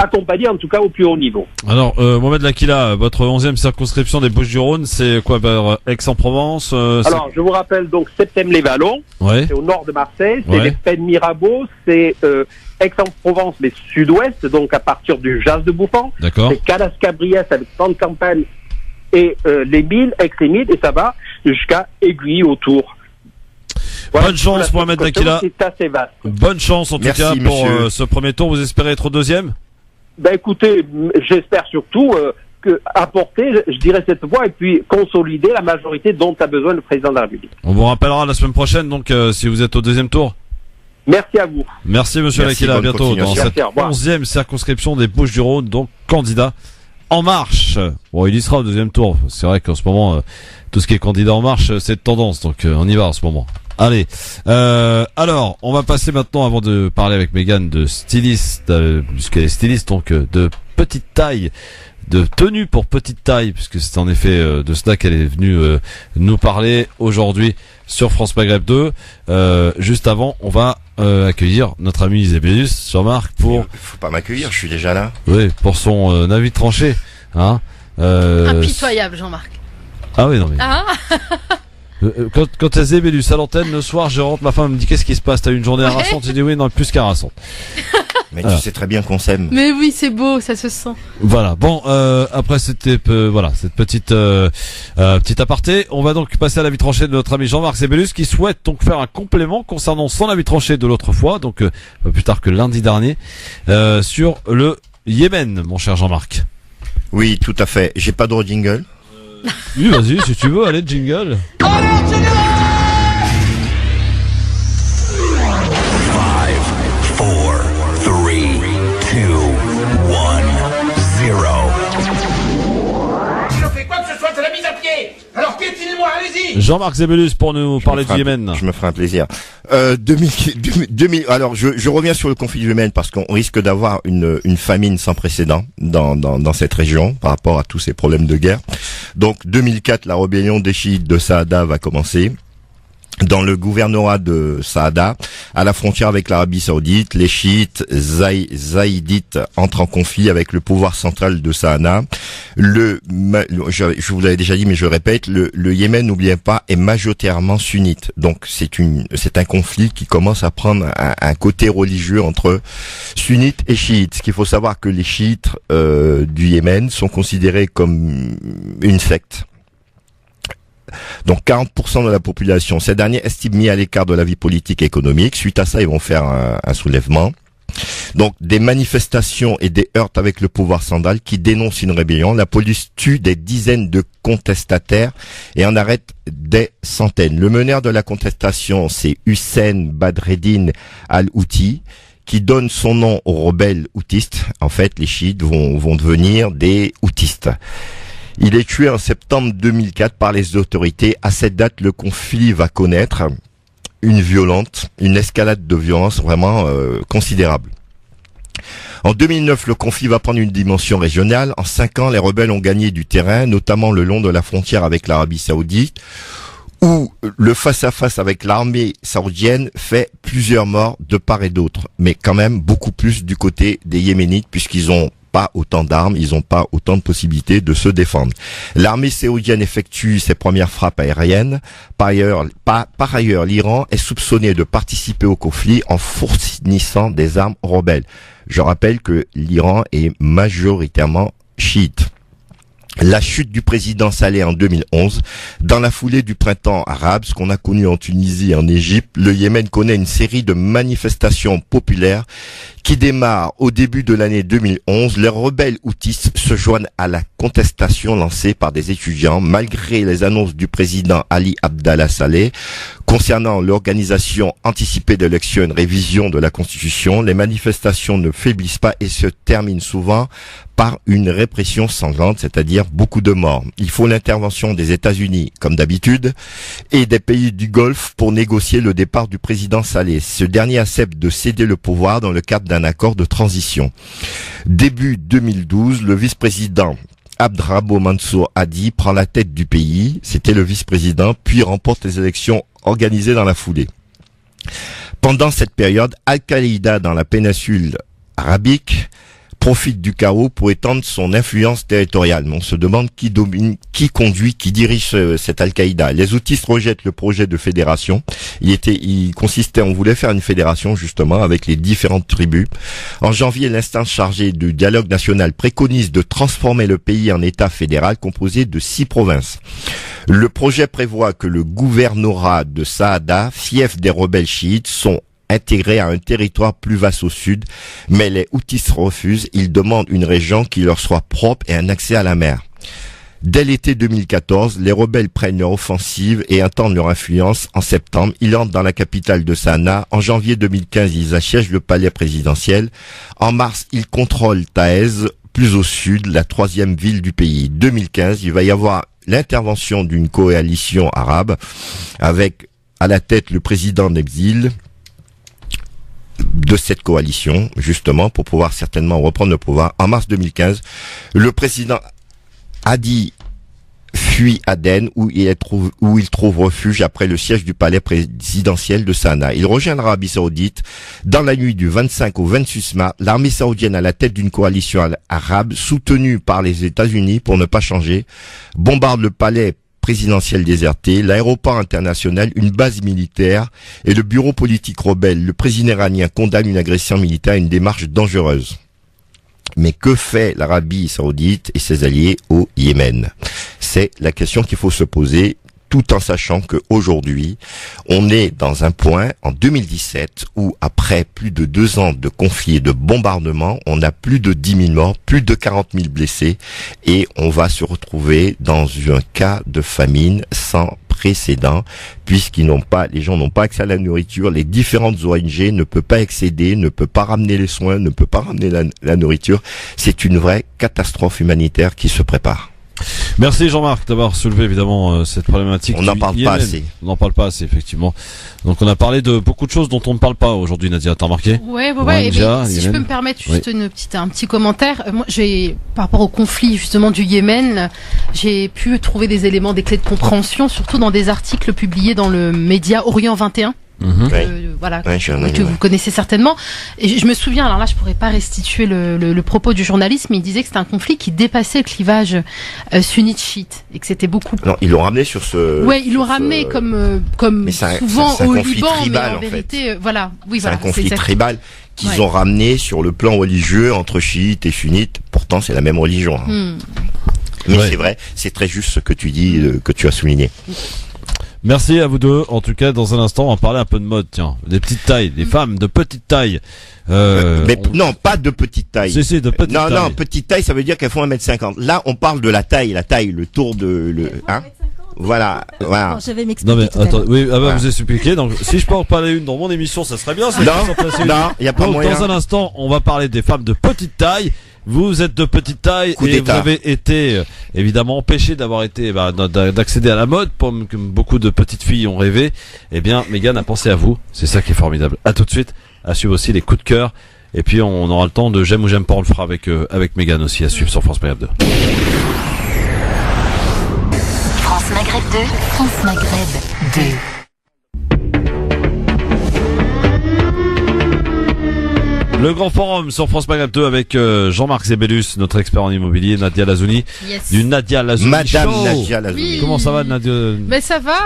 accompagné en tout cas au plus haut niveau. Alors, Mohamed Lakila, votre 11e circonscription des Bouches-du-Rhône, c'est quoi, Aix-en-Provence Alors, je vous rappelle donc Septem-les-Vallons, c'est au nord de Marseille, c'est les Pennes Mirabeau, c'est Aix-en-Provence, mais sud-ouest, donc à partir du Jas de Bouffan, c'est Calas-Cabriès avec Pente-Campagne et les Milles, Aix-les-Milles, et ça va jusqu'à Aiguille autour. Voilà, bonne chance, Mohamed Lakila. Bonne chance en tout cas pour ce premier tour. Vous espérez être au deuxième? Ben écoutez, j'espère surtout apporter, je dirais, cette voie et puis consolider la majorité dont a besoin le président de la République. On vous rappellera la semaine prochaine, donc si vous êtes au deuxième tour. Merci à vous. Merci monsieur Lakila, à bientôt dans cette 11e circonscription des Bouches-du-Rhône, donc candidat En Marche. Bon, il y sera au deuxième tour. C'est vrai qu'en ce moment, tout ce qui est candidat En Marche, c'est de tendance, donc on y va en ce moment. Allez, alors on va passer maintenant, avant de parler avec Mégane, de styliste, puisqu'elle est styliste, donc de petite taille, de tenue pour petite taille, puisque c'est en effet de cela qu'elle est venue nous parler aujourd'hui sur France Maghreb 2. Juste avant, on va accueillir notre ami Zébélius, Jean-Marc, pour... Faut pas m'accueillir, je suis déjà là. Oui, pour son avis tranché. Hein, impitoyable, Jean-Marc. Ah oui, non mais... Quand t'as Zébélius à l'antenne, le soir, je rentre, ma femme me dit qu'est-ce qui se passe, t'as eu une journée harassante? Je dis oui, non, plus qu'harassante. Mais tu sais très bien qu'on s'aime. Mais oui, c'est beau, ça se sent. Voilà. Bon, après c'était cette petite aparté, on va donc passer à l'avis tranché de notre ami Jean-Marc Zébélius, qui souhaite donc faire un complément concernant son avis tranché de l'autre fois, donc pas plus tard que lundi dernier, sur le Yémen, mon cher Jean-Marc. Oui, tout à fait. J'ai pas de jingle. Oui, vas-y, si tu veux, allez, jingle. 5, 4, 3, 2, 1, 0. Si l'on fait quoi que ce soit, c'est la mise à pied. Alors piétinez-moi, allez-y. Jean-Marc Zébélius pour nous parler du Yémen. Je me ferai un plaisir. 2000, alors je reviens sur le conflit du Yémen parce qu'on risque d'avoir une famine sans précédent dans cette région par rapport à tous ces problèmes de guerre. Donc 2004, la rébellion des chiites de Saada va commencer. Dans le gouvernorat de Saada, à la frontière avec l'Arabie Saoudite, les chiites zaïdites entrent en conflit avec le pouvoir central de Saada. Je vous l'avais déjà dit, mais je le répète, le Yémen, n'oubliez pas, est majoritairement sunnite. Donc c'est un conflit qui commence à prendre un côté religieux entre sunnites et chiites. Ce qu'il faut savoir que les chiites du Yémen sont considérés comme une secte. Donc 40% de la population, ces derniers estiment mis à l'écart de la vie politique et économique. Suite à ça, ils vont faire un soulèvement. Donc des manifestations et des heurts avec le pouvoir central qui dénoncent une rébellion. La police tue des dizaines de contestataires et en arrête des centaines. Le meneur de la contestation, c'est Hussein Badreddin Al-Houthi, qui donne son nom aux rebelles houtistes. En fait, les chiites vont devenir des houtistes. Il est tué en septembre 2004 par les autorités. À cette date, le conflit va connaître une escalade de violence vraiment considérable. En 2009, le conflit va prendre une dimension régionale. En 5 ans, les rebelles ont gagné du terrain, notamment le long de la frontière avec l'Arabie Saoudite, où le face-à-face avec l'armée saoudienne fait plusieurs morts de part et d'autre, mais quand même beaucoup plus du côté des Yéménites, puisqu'ils ont pas autant d'armes, ils n'ont pas autant de possibilités de se défendre. L'armée saoudienne effectue ses premières frappes aériennes. Par ailleurs, l'Iran est soupçonné de participer au conflit en fournissant des armes aux rebelles. Je rappelle que l'Iran est majoritairement chiite. La chute du président Saleh en 2011, dans la foulée du printemps arabe, ce qu'on a connu en Tunisie et en Égypte, le Yémen connaît une série de manifestations populaires qui démarrent au début de l'année 2011. Les rebelles houthis se joignent à la contestation lancée par des étudiants, malgré les annonces du président Ali Abdallah Saleh concernant l'organisation anticipée d'élections et une révision de la Constitution. Les manifestations ne faiblissent pas et se terminent souvent par une répression sanglante, c'est-à-dire beaucoup de morts. Il faut l'intervention des États-Unis, comme d'habitude, et des pays du Golfe pour négocier le départ du président Saleh. Ce dernier accepte de céder le pouvoir dans le cadre d'un accord de transition. Début 2012, le vice-président Abdrabbo Mansour Hadi prend la tête du pays, c'était le vice-président, puis remporte les élections organisées dans la foulée. Pendant cette période, Al-Qaïda dans la péninsule arabique profite du chaos pour étendre son influence territoriale. Mais on se demande qui domine, qui conduit, qui dirige cette Al-Qaïda. Les houthis rejettent le projet de fédération. On voulait faire une fédération justement avec les différentes tribus. En janvier, l'instance chargée du dialogue national préconise de transformer le pays en État fédéral composé de 6 provinces. Le projet prévoit que le gouvernorat de Saada, fief des rebelles chiites, sont intégrés à un territoire plus vaste au sud, mais les houthis refusent. Ils demandent une région qui leur soit propre et un accès à la mer. Dès l'été 2014, les rebelles prennent leur offensive et étendent leur influence. En septembre, ils entrent dans la capitale de Sanaa. En janvier 2015, ils assiègent le palais présidentiel. En mars, ils contrôlent Taïz, plus au sud, la 3e ville du pays. 2015, il va y avoir l'intervention d'une coalition arabe avec à la tête le président d'exil de cette coalition, justement, pour pouvoir certainement reprendre le pouvoir. En mars 2015, le président Hadi fuit Aden, où il trouve refuge après le siège du palais présidentiel de Sanaa. Il rejoint l'Arabie Saoudite. Dans la nuit du 25 au 26 mars, l'armée saoudienne à la tête d'une coalition arabe, soutenue par les États-Unis pour ne pas changer, bombarde le palais présidentiel déserté, l'aéroport international, une base militaire et le bureau politique rebelle. Le président iranien condamne une agression militaire, une démarche dangereuse. Mais que fait l'Arabie Saoudite et ses alliés au Yémen? C'est la question qu'il faut se poser, tout en sachant qu'aujourd'hui, on est dans un point, en 2017, où après plus de 2 ans de conflits et de bombardements, on a plus de 10 000 morts, plus de 40 000 blessés, et on va se retrouver dans un cas de famine sans précédent, les gens n'ont pas accès à la nourriture, les différentes ONG ne peuvent pas accéder, ne peuvent pas ramener les soins, ne peuvent pas ramener la nourriture. C'est une vraie catastrophe humanitaire qui se prépare. Merci Jean-Marc d'avoir soulevé évidemment cette problématique. On n'en parle pas assez. On n'en parle pas assez, effectivement. Donc on a parlé de beaucoup de choses dont on ne parle pas aujourd'hui, Nadia. T'as remarqué? Ouais. Si je peux me permettre juste un petit commentaire. Moi, par rapport au conflit justement du Yémen, j'ai pu trouver des éléments, des clés de compréhension, surtout dans des articles publiés dans le média Orient 21. Que vous connaissez certainement. Et je me souviens, alors là je pourrais pas restituer le propos du journaliste, mais il disait que c'était un conflit qui dépassait le clivage sunnite-chiite et que c'était beaucoup. Non, ils l'ont ramené sur ce. Ouais, ils l'ont ramené comme souvent au Liban, tribal, mais en vérité, c'est un conflit tribal qu'ils ont ramené sur le plan religieux entre chiites et sunnites. Pourtant, c'est la même religion. Mais c'est vrai, c'est très juste ce que tu dis, que tu as souligné. Merci à vous deux. En tout cas, dans un instant, on va parler un peu de mode. Tiens, des petites tailles, des femmes de petite taille. Non, pas de petite taille. Si, de petite taille. Non, petite taille, ça veut dire qu'elles font 1m50. Là, on parle de la taille, le tour de Voilà. Alors, je vais m'expliquer. Vous expliquez. Donc, si je peux en parler une dans mon émission, ça serait bien. Non, il y a pas moyen. Dans un instant, on va parler des femmes de petite taille. Vous êtes de petite taille et vous avez été évidemment empêché d'avoir été, d'accéder à la mode, comme beaucoup de petites filles ont rêvé, eh bien, Mégane a pensé à vous. C'est ça qui est formidable. À tout de suite. À suivre aussi les coups de cœur. Et puis, on aura le temps de j'aime ou j'aime pas, on le fera avec Mégane aussi, à suivre sur France Maghreb 2. France Maghreb 2. France Maghreb 2. Le grand forum sur France Maghreb 2 avec Jean-Marc Zébellus, notre expert en immobilier, Nadia Lazouni, du Nadia Lazouni Madame Show. Nadia Lazouni. Oui. Comment ça va, Nadia? Mais ça va.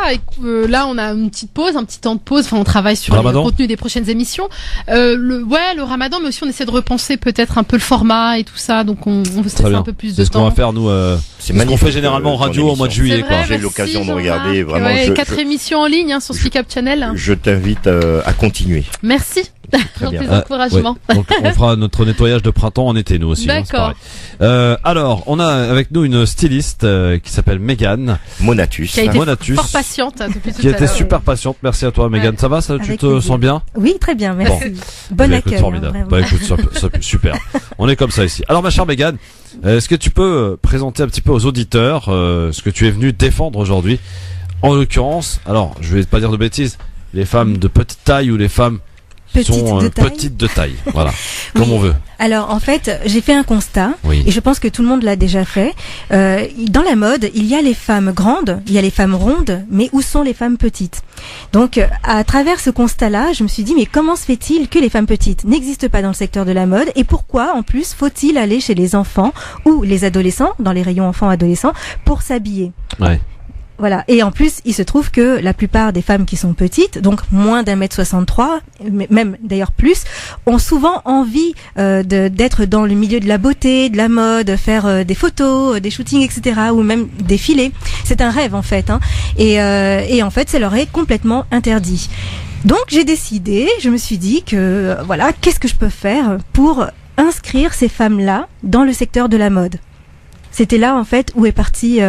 Là, on a une petite pause, un petit temps de pause. Enfin, on travaille sur le contenu des prochaines émissions. Le Ramadan, mais aussi on essaie de repenser peut-être un peu le format et tout ça. Donc on veut se laisser un peu plus de temps. C'est ce qu'on va faire nous. C'est ce qu'on fait généralement en radio au mois de juillet. Vrai, j'ai eu l'occasion de regarder vraiment. 4 émissions en ligne sur Speak Up Channel. Je t'invite à continuer. Merci. Pour tes encouragements. Ouais. Donc on fera notre nettoyage de printemps en été nous aussi. D'accord. Alors on a avec nous une styliste qui s'appelle Mégane Monatus. Qui a été fort patiente depuis tout à l'heure. Qui a été super patiente. Merci à toi Mégane. Ça va, tu te sens bien? Oui, très bien, merci. Bon accueil. Formidable. Super. On est comme ça ici. Alors ma chère Mégane, est-ce que tu peux présenter un petit peu aux auditeurs ce que tu es venu défendre aujourd'hui? En l'occurrence, alors je vais pas dire de bêtises, les femmes de petite taille ou les femmes petites de taille, voilà, comme on veut. Alors en fait, j'ai fait un constat, et je pense que tout le monde l'a déjà fait. Dans la mode, il y a les femmes grandes, il y a les femmes rondes, mais où sont les femmes petites? Donc à travers ce constat-là, je me suis dit, mais comment se fait-il que les femmes petites n'existent pas dans le secteur de la mode, et pourquoi en plus faut-il aller chez les enfants ou les adolescents, dans les rayons enfants-adolescents, pour s'habiller? Ouais. Voilà. Et en plus, il se trouve que la plupart des femmes qui sont petites, donc moins d'1m63, même d'ailleurs plus, ont souvent envie d'être dans le milieu de la beauté, de la mode, faire des photos, des shootings, etc., ou même défiler. C'est un rêve en fait, hein. Et en fait, ça leur est complètement interdit. Donc j'ai décidé, je me suis dit que voilà, qu'est-ce que je peux faire pour inscrire ces femmes-là dans le secteur de la mode? C'était là en fait où est parti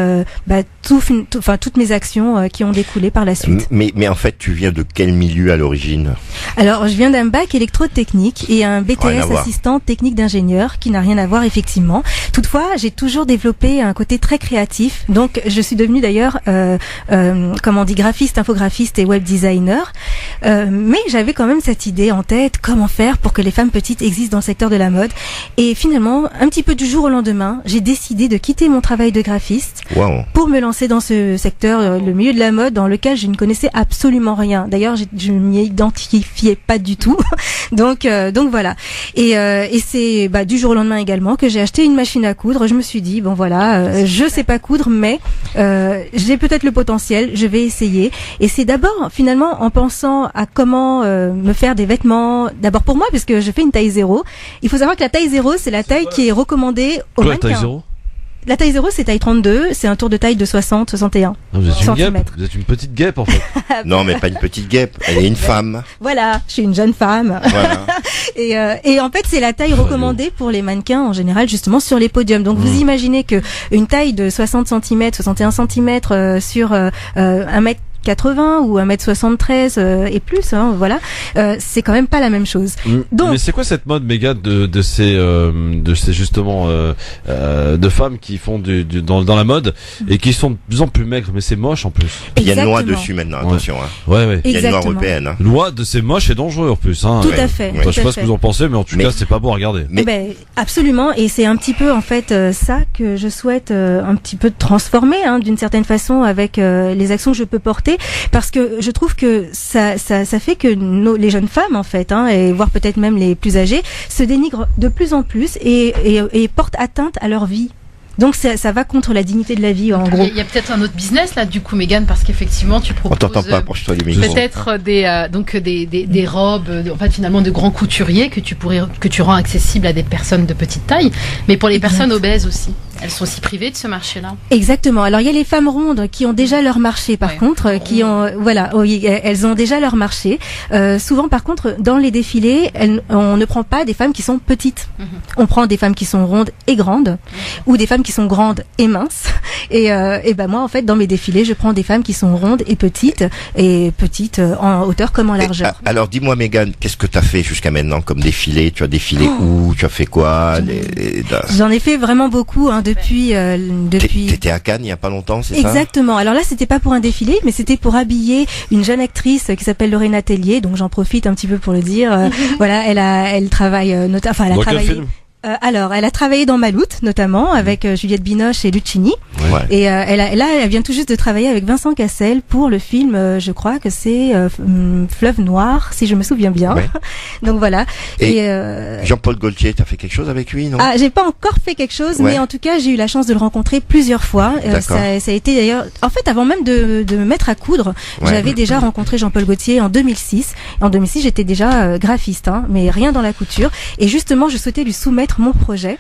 toutes mes actions qui ont découlé par la suite. Mais en fait, tu viens de quel milieu à l'origine? Alors, je viens d'un bac électrotechnique et un BTS assistant technique d'ingénieur qui n'a rien à voir effectivement. Toutefois, j'ai toujours développé un côté très créatif. Donc, je suis devenue d'ailleurs, graphiste, infographiste et web designer. Mais j'avais quand même cette idée en tête, comment faire pour que les femmes petites existent dans le secteur de la mode. Et finalement, un petit peu du jour au lendemain, j'ai décidé de quitter mon travail de graphiste pour me lancer dans ce secteur, le milieu de la mode, dans lequel je ne connaissais absolument rien. D'ailleurs, je m'y identifiais pas du tout. donc voilà. Et c'est du jour au lendemain également que j'ai acheté une machine à coudre. Je me suis dit je sais pas coudre, mais j'ai peut-être le potentiel. Je vais essayer. Et c'est d'abord finalement en pensant à comment me faire des vêtements. D'abord pour moi, puisque je fais une taille 0. Il faut savoir que la taille 0, c'est la taille qui est recommandée aux mannequins. Taille 0? La taille 0, c'est taille 32, c'est un tour de taille de 60-61 vous êtes une petite guêpe en fait. Non, mais pas une petite guêpe, elle est une femme. Voilà, je suis une jeune femme. Voilà. Et en fait, c'est la taille recommandée pour les mannequins en général, justement sur les podiums. Donc vous imaginez que une taille de 60 cm, 61 cm sur 1m80 ou 1m73 et plus, hein, voilà, c'est quand même pas la même chose. Donc, mais c'est quoi cette mode méga de ces justement de femmes qui font dans la mode et qui sont de plus en plus maigres, mais c'est moche en plus. Il y a une loi dessus maintenant, attention. Hein. Ouais. Il y a une loi européenne. Hein. Loi de c'est moche et dangereux en plus. Hein. Tout à fait. Je sais pas ce que vous en pensez, mais en tout cas c'est pas beau à regarder. Absolument, et c'est un petit peu en fait ça que je souhaite un petit peu transformer d'une certaine façon avec les actions que je peux porter. Parce que je trouve que ça fait que les jeunes femmes en fait, et voire peut-être même les plus âgées, se dénigrent de plus en plus et portent atteinte à leur vie. Donc ça va contre la dignité de la vie en gros. Il y a peut-être un autre business là du coup Mégane, parce qu'effectivement tu proposes peut-être des robes en fait finalement de grands couturiers que tu rends accessibles à des personnes de petite taille, mais pour les personnes obèses aussi. Elles sont aussi privées de ce marché-là. Exactement. Alors il y a les femmes rondes qui ont déjà leur marché par contre, elles ont déjà leur marché. Souvent par contre dans les défilés, on ne prend pas des femmes qui sont petites. On prend des femmes qui sont rondes et grandes ou des femmes qui sont grandes et minces. Et ben moi, en fait, dans mes défilés, je prends des femmes qui sont rondes et petites en hauteur comme en largeur. Alors, dis-moi, Mégane, qu'est-ce que tu as fait jusqu'à maintenant comme défilé? Tu as défilé où? Tu as fait quoi? J'en ai fait vraiment beaucoup, hein, depuis. T'étais à Cannes il y a pas longtemps, c'est ça? Exactement. Alors là, c'était pas pour un défilé, mais c'était pour habiller une jeune actrice qui s'appelle Lorena Tellier. Donc j'en profite un petit peu pour le dire. Voilà, elle travaille elle a travaillé. Alors, elle a travaillé dans Maloute, notamment, avec Juliette Binoche et Lucchini. Ouais. Et elle vient tout juste de travailler avec Vincent Cassel pour le film, je crois que c'est Fleuve Noir, si je me souviens bien. Ouais. Donc voilà. Et Jean-Paul Gaultier, t'as fait quelque chose avec lui, non? Ah, j'ai pas encore fait quelque chose, mais en tout cas, j'ai eu la chance de le rencontrer plusieurs fois. Ça a été d'ailleurs, en fait, avant même de me mettre à coudre, j'avais déjà rencontré Jean-Paul Gaultier en 2006. Et en 2006, j'étais déjà graphiste, hein, mais rien dans la couture. Et justement, je souhaitais lui soumettre mon projet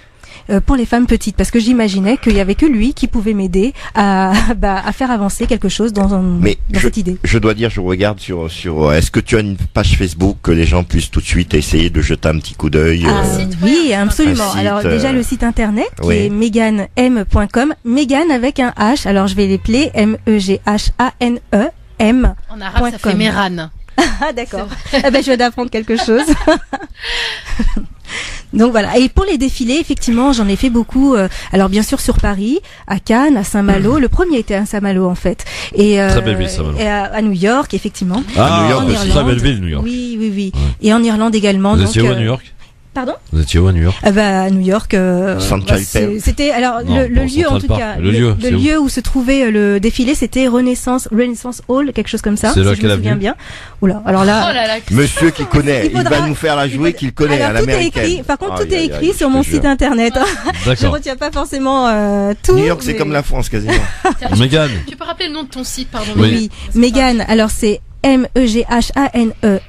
pour les femmes petites, parce que j'imaginais qu'il y avait que lui qui pouvait m'aider à faire avancer quelque chose dans cette idée. Je dois dire, je regarde sur est-ce que tu as une page Facebook que les gens puissent tout de suite essayer de jeter un petit coup d'œil? Oui, absolument. Alors déjà le site internet qui est meganm.com, Megan avec un H. Alors je vais l'épeler Meghane M. En arabe ça fait Meran. Ah d'accord. Je viens d'apprendre quelque chose. Donc voilà. Et pour les défilés, effectivement, j'en ai fait beaucoup. Alors bien sûr sur Paris, à Cannes, à Saint-Malo. Le premier était à Saint-Malo en fait. Et très belle ville, Saint-Malo. Et à New York, effectivement. Ah, New York, c'est très belle ville, New York. Oui. Ouais. Et en Irlande également. Vous étiez où à New York? Pardon? Vous étiez où à New York? À New York. C'était alors le lieu en tout cas. Le lieu où se trouvait le défilé, c'était Renaissance Hall, quelque chose comme ça. C'est là si je me souviens bien. Oula, alors là. Monsieur qui connaît, il va nous faire la jouer qu'il connaît à l'américaine. Par contre, tout est écrit sur mon site internet. Je retiens pas forcement tout. New York, c'est comme la France quasiment. Mégane. Tu peux rappeler le nom de ton site, pardon? Oui, Mégane. Alors c'est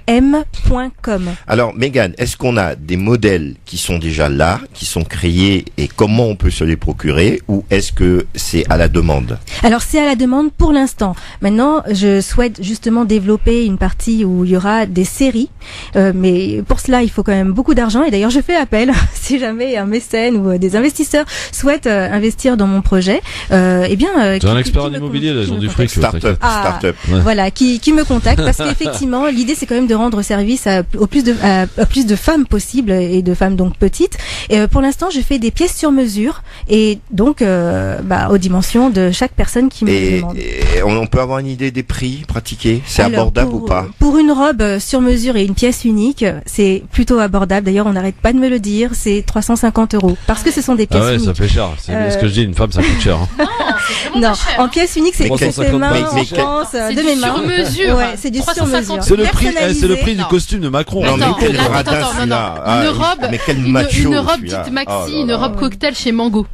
Meghane.com. Alors, Mégane, est-ce qu'on a des modèles qui sont déjà là, qui sont créés, et comment on peut se les procurer, ou est-ce que c'est à la demande? Alors, c'est à la demande pour l'instant. Maintenant, je souhaite justement développer une partie où il y aura des séries, mais pour cela, il faut quand même beaucoup d'argent, et d'ailleurs, je fais appel, si jamais un mécène ou des investisseurs souhaitent investir dans mon projet, eh bien... tu es un expert en immobilier, ils ont du fric. Start-up. Voilà, qui me contacte. Parce qu'effectivement, l'idée c'est quand même de rendre service à plus de femmes possibles et de femmes donc petites. Et pour l'instant, je fais des pièces sur mesure et donc aux dimensions de chaque personne qui me demande. Et on peut avoir une idée des prix pratiqués? C'est abordable ou pas? Pour une robe sur mesure et une pièce unique, c'est plutôt abordable. D'ailleurs, on n'arrête pas de me le dire, c'est 350 €. Parce que ce sont des pièces uniques. Ah ouais, ça fait cher. C'est ce que je dis, une femme ça coûte cher. Non, c'est vraiment pas cher. En pièce unique, c'est fait main, en France, de mes mains. Sur mesure. C'est du sur mesure. C'est le prix du costume de Macron. Non, mais quel radin Une robe, mais quel macho, une robe dite maxi, une robe cocktail chez Mango,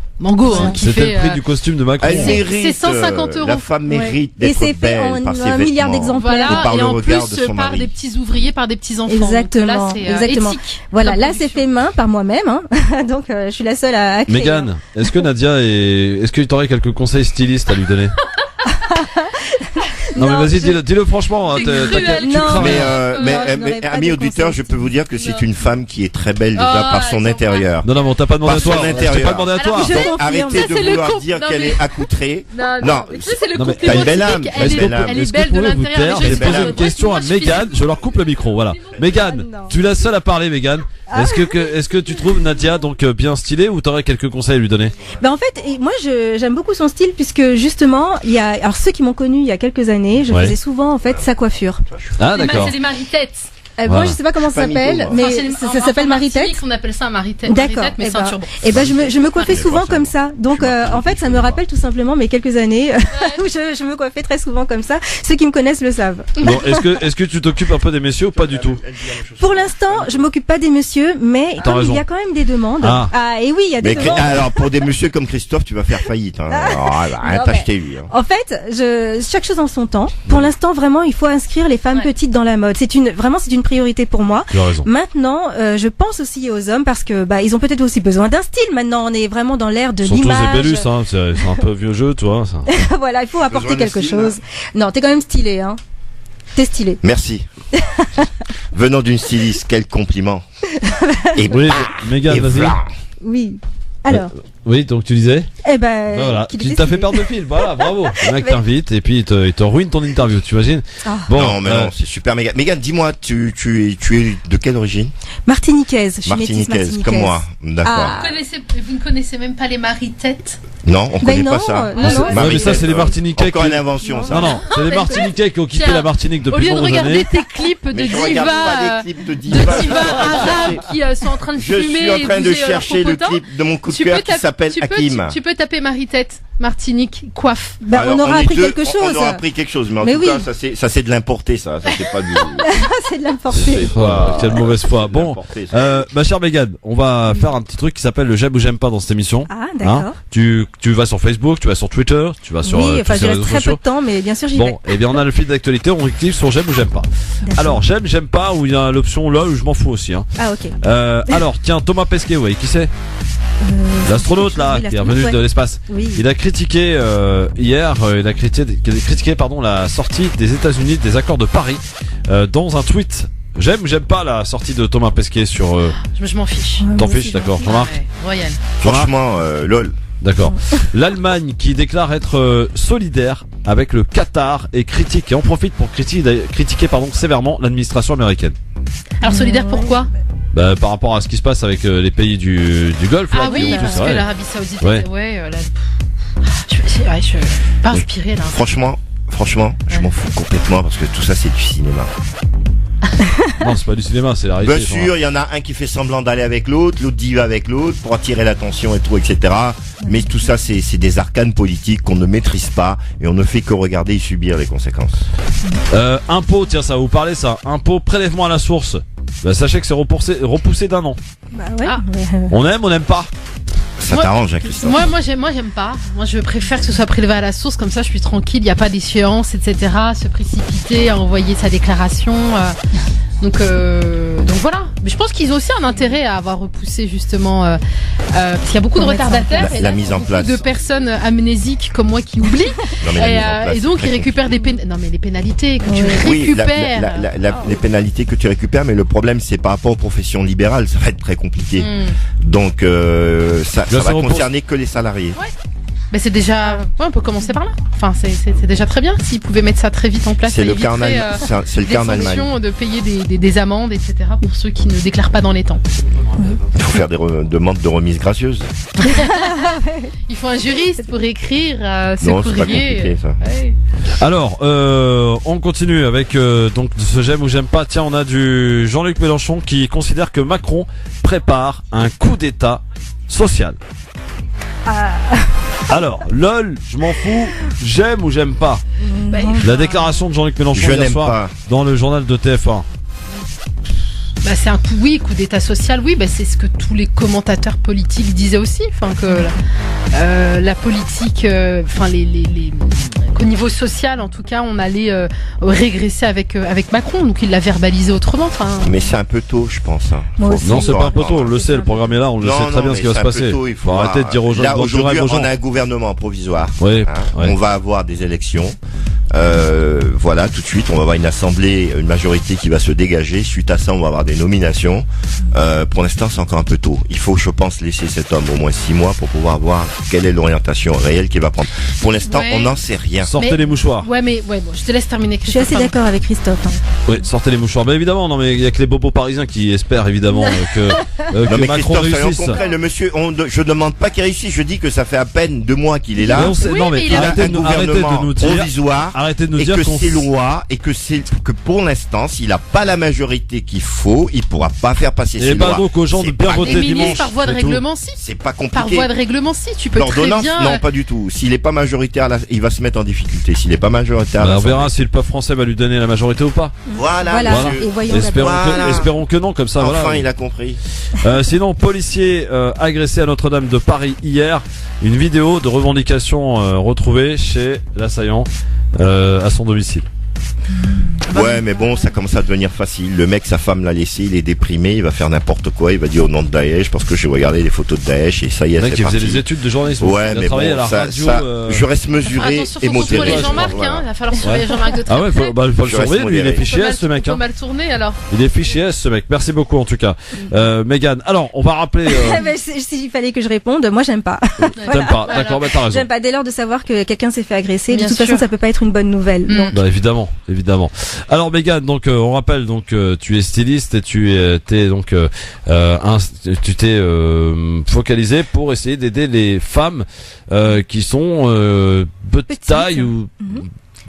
qui c'était fait le prix du costume de Macron. C'est 150 €. La femme mérite d'être belle. Et c'est fait en un milliard d'exemplaires. Voilà, et en plus par des petits ouvriers, par des petits enfants. Exactement. Éthique. Voilà, là c'est fait main par moi-même, hein. Donc je suis la seule à créer. Mégane, est-ce que est-ce que tu aurais quelques conseils stylistes à lui donner? Non mais vas-y, dis-le franchement. Mais amis auditeurs, je peux vous dire que c'est une femme qui est très belle déjà par son intérieur. Non, on t'a pas demandé à toi. Arrêtez de vouloir dire qu'elle est accoutrée. Non, c'est le compliment. T'as une belle âme. Elle est belle de l'intérieur. Je vais poser une question à Mégane. Je leur coupe le micro. Voilà. Mégane, tu es la seule à parler, Mégane. Est-ce que tu trouves Nadia donc bien stylée ou t'aurais quelques conseils à lui donner? En fait, moi j'aime beaucoup son style puisque justement alors ceux qui m'ont connu il y a quelques années, je faisais souvent en fait sa coiffure. Ah d'accord. C'est des maris-têtes. Moi, je sais pas comment ça s'appelle, mais ça s'appelle Marie-tête. On appelle ça un Marie-tête. D'accord. Mais ceinture. Je me coiffais souvent comme ça. Donc, en fait, ça me rappelle tout simplement mes quelques années où je me coiffais très souvent comme ça. Ceux qui me connaissent le savent. Bon, est-ce que tu t'occupes un peu des messieurs ou pas du tout? Pour l'instant, je m'occupe pas des messieurs, mais comme il y a quand même des demandes. Et oui, il y a des demandes. Alors, pour des messieurs comme Christophe, tu vas faire faillite. Rien t'acheter lui. En fait, chaque chose en son temps. Pour l'instant, vraiment, il faut inscrire les femmes petites dans la mode. C'est une priorité pour moi. Maintenant, je pense aussi aux hommes parce que ils ont peut-être aussi besoin d'un style. Maintenant, on est vraiment dans l'ère de l'image. Surtout les Bellus, c'est un peu vieux jeu, toi. Voilà, il faut apporter quelque chose. Non, t'es quand même stylé, hein. T'es stylé. Merci. Venant d'une styliste, quel compliment. Et oui, Mégane, vas-y. Oui. Alors. Oui, donc tu disais. Eh ben, voilà, tu t'as fait perdre le fil. Voilà, bravo. Le mec t'invite et puis il te ruine ton interview, tu imagines? Bon, non, mais non, c'est super. Mégane, dis-moi, tu es de quelle origine? Martiniquaise. Je suis métisse martiniquaise. Comme moi. D'accord. Vous ne connaissez même pas les maris-têtes? Non, on connaît pas ça. Non, mais ça, c'est les Martiniquais. Encore une invention, ça. Non, c'est les Martiniquais qui ont quitté la Martinique depuis de nombreuses années. Au lieu de regarder tes clips de divas arabes qui sont en train de fumer. Je suis en train de chercher le clip de mon coup de cœur qui s'appelle Hakim. Tu peux taper Marie-Tête, Martinique, coiffe. Bah, on aura appris quelque chose. On aura appris quelque chose, mais en tout cas, ça c'est de l'importé, ça c'est pas du. C'est de l'importé. Quelle mauvaise foi. Bon, ma chère Mégane, on va faire un petit truc qui s'appelle le j'aime ou j'aime pas dans cette émission. Ah, d'accord. Tu vas sur Facebook, tu vas sur Twitter, tu vas sur oui, enfin, tous ces réseaux très sociaux. peu de temps, mais bien sûr j'y vais. Bon, et bien on a le fil d'actualité, on clique sur j'aime ou j'aime pas. Alors j'aime pas, où il y a l'option là où je m'en fous aussi. Ah ok. Alors tiens, Thomas Pesquet, ouais, qui c'est? L'astronaute là, qui est revenu de l'espace. Oui. Il a critiqué hier, il a critiqué la sortie des États-Unis des accords de Paris dans un tweet. J'aime ou j'aime pas la sortie de Thomas Pesquet sur. Je m'en fiche. T'en fiches, d'accord, Jean-Marc. Royal. Franchement, lol. D'accord. L'Allemagne qui déclare être solidaire avec le Qatar et critique et en profite pour critiquer sévèrement l'administration américaine. Alors solidaire pourquoi? Bah, par rapport à ce qui se passe avec les pays du Golfe. Ah là, oui, parce que l'Arabie Saoudite, je pas inspiré là. Franchement, je m'en fous complètement parce que tout ça c'est du cinéma. Non, c'est pas du cinéma, c'est la réalité. Bien sûr, il y en a un qui fait semblant d'aller avec l'autre dit va avec l'autre pour attirer l'attention et tout, etc. Mais tout ça, c'est des arcanes politiques qu'on ne maîtrise pas et on ne fait que regarder et subir les conséquences. Impôt, tiens, ça va vous parler ça. Impôt, prélèvement à la source. Bah, sachez que c'est repoussé d'1 an. Bah ouais. On aime, on n'aime pas. Ça t'arrange, hein, Christophe? Moi, j'aime pas. Moi, je préfère que ce soit prélevé à la source, comme ça, je suis tranquille. Il n'y a pas d'échéance, etc. Se précipiter à envoyer sa déclaration. Donc voilà. Mais je pense qu'ils ont aussi un intérêt à avoir repoussé justement, parce qu'il y a beaucoup de retardataires la mise en place de personnes amnésiques comme moi qui oublient. Et donc ils récupèrent des les pénalités que tu récupères. Les pénalités que tu récupères, mais le problème c'est par rapport aux professions libérales, ça va être très compliqué. Donc ça va concerner que les salariés. Ouais. Mais c'est déjà, on peut commencer par là. Enfin, c'est déjà très bien s'ils pouvaient mettre ça très vite en place. C'est le cas en Allemagne. C'est le cas en Allemagne. De payer des amendes, etc. pour ceux qui ne déclarent pas dans les temps. Il faut faire des demandes de remise gracieuse. Il faut un juriste pour écrire ce non, courrier. C'est pas compliqué, ça. Ouais. Alors, on continue avec donc ce j'aime ou j'aime pas. Tiens, on a du Jean-Luc Mélenchon qui considère que Macron prépare un coup d'État social. Alors, lol, je m'en fous, j'aime ou j'aime pas. La déclaration de Jean-Luc Mélenchon hier soir dans le journal de TF1. Bah c'est un coup d'État social, c'est ce que tous les commentateurs politiques disaient aussi, enfin que la politique, qu'au niveau social en tout cas on allait régresser avec Macron, donc il l'a verbalisé autrement. Mais c'est un peu tôt, je pense. Hein. Non, c'est pas un peu tôt, on le sait, le programme est là, on le sait très bien ce qui va se passer. Il faut arrêter de dire aux gens. Là aujourd'hui, on a un gouvernement provisoire. On va avoir des élections. Voilà, tout de suite, on va avoir une assemblée, une majorité qui va se dégager. Suite à ça, on va avoir des nominations. Pour l'instant, c'est encore un peu tôt. Il faut, je pense, laisser cet homme au moins 6 mois pour pouvoir voir quelle est l'orientation réelle qu'il va prendre. Pour l'instant, on n'en sait rien. Sortez les mouchoirs. Bon, je te laisse terminer, Christophe. Je suis assez d'accord avec Christophe. Oui, sortez les mouchoirs. Mais évidemment, non, mais il y a que les bobos parisiens qui espèrent évidemment que Macron réussisse. Le monsieur, je demande pas qu'il réussisse. Je dis que ça fait à peine 2 mois qu'il est là. Mais arrêtez de nous dire provisoire. Arrêtez de nous dire que c'est loi et que pour l'instant, s'il n'a pas la majorité qu'il faut, il pourra pas faire passer ses lois. Et donc aux gens de bien voter dimanche. Par voie de règlement, si. C'est pas compliqué. Par voie de règlement, si. Tu peux très bien. Non, pas du tout. S'il est pas majoritaire, il va se mettre en difficulté. S'il est pas majoritaire, on verra si le peuple français va lui donner la majorité ou pas. Voilà. Et voyons espérons que non, comme ça. Enfin, il a compris. Sinon, policier agressé à Notre-Dame de Paris hier. Une vidéo de revendication retrouvée chez l'assaillant à son domicile. Ouais, mais bon, ça commence à devenir facile. Le mec, sa femme l'a laissé, il est déprimé, il va faire n'importe quoi, il va dire au nom de Daesh, parce que j'ai regardé les photos de Daesh et ça y est, c'est qui parti. faisait des études de journalisme. Ouais, mais bon, à la radio, je reste mesuré et modéré. Il va falloir surveiller Jean-Marc de très près. Ah ouais, faut le surveiller, lui, il est fiché S, ce mec. Il faut mal tourner, alors. Il est fiché S, ce mec. Merci beaucoup, en tout cas. Mégane, alors, on va rappeler... S'il fallait que je réponde, moi, j'aime pas. T'aimes pas, d'accord, bah t'as raison. J'aime pas, dès lors de savoir que quelqu'un s'est fait agresser, de toute façon, ça peut pas être une bonne nouvelle. Bah évidemment. Alors Mégane, donc on rappelle, donc tu es styliste et tu t'es donc tu t'es focalisé pour essayer d'aider les femmes qui sont petite taille ou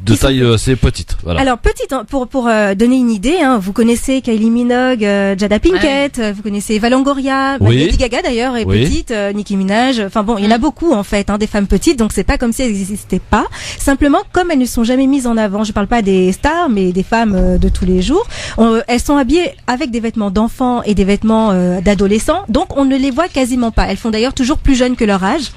de taille assez petite. Voilà. Alors petite, pour donner une idée, vous connaissez Kylie Minogue, Jada Pinkett, vous connaissez Eva Longoria, Lady Gaga d'ailleurs est petite, Nicki Minaj. Enfin bon, il y en a beaucoup en fait, des femmes petites, donc c'est pas comme si elles n'existaient pas. Simplement, comme elles ne sont jamais mises en avant, je parle pas des stars, mais des femmes de tous les jours. Elles sont habillées avec des vêtements d'enfants et des vêtements d'adolescents, donc on ne les voit quasiment pas. Elles font d'ailleurs toujours plus jeunes que leur âge,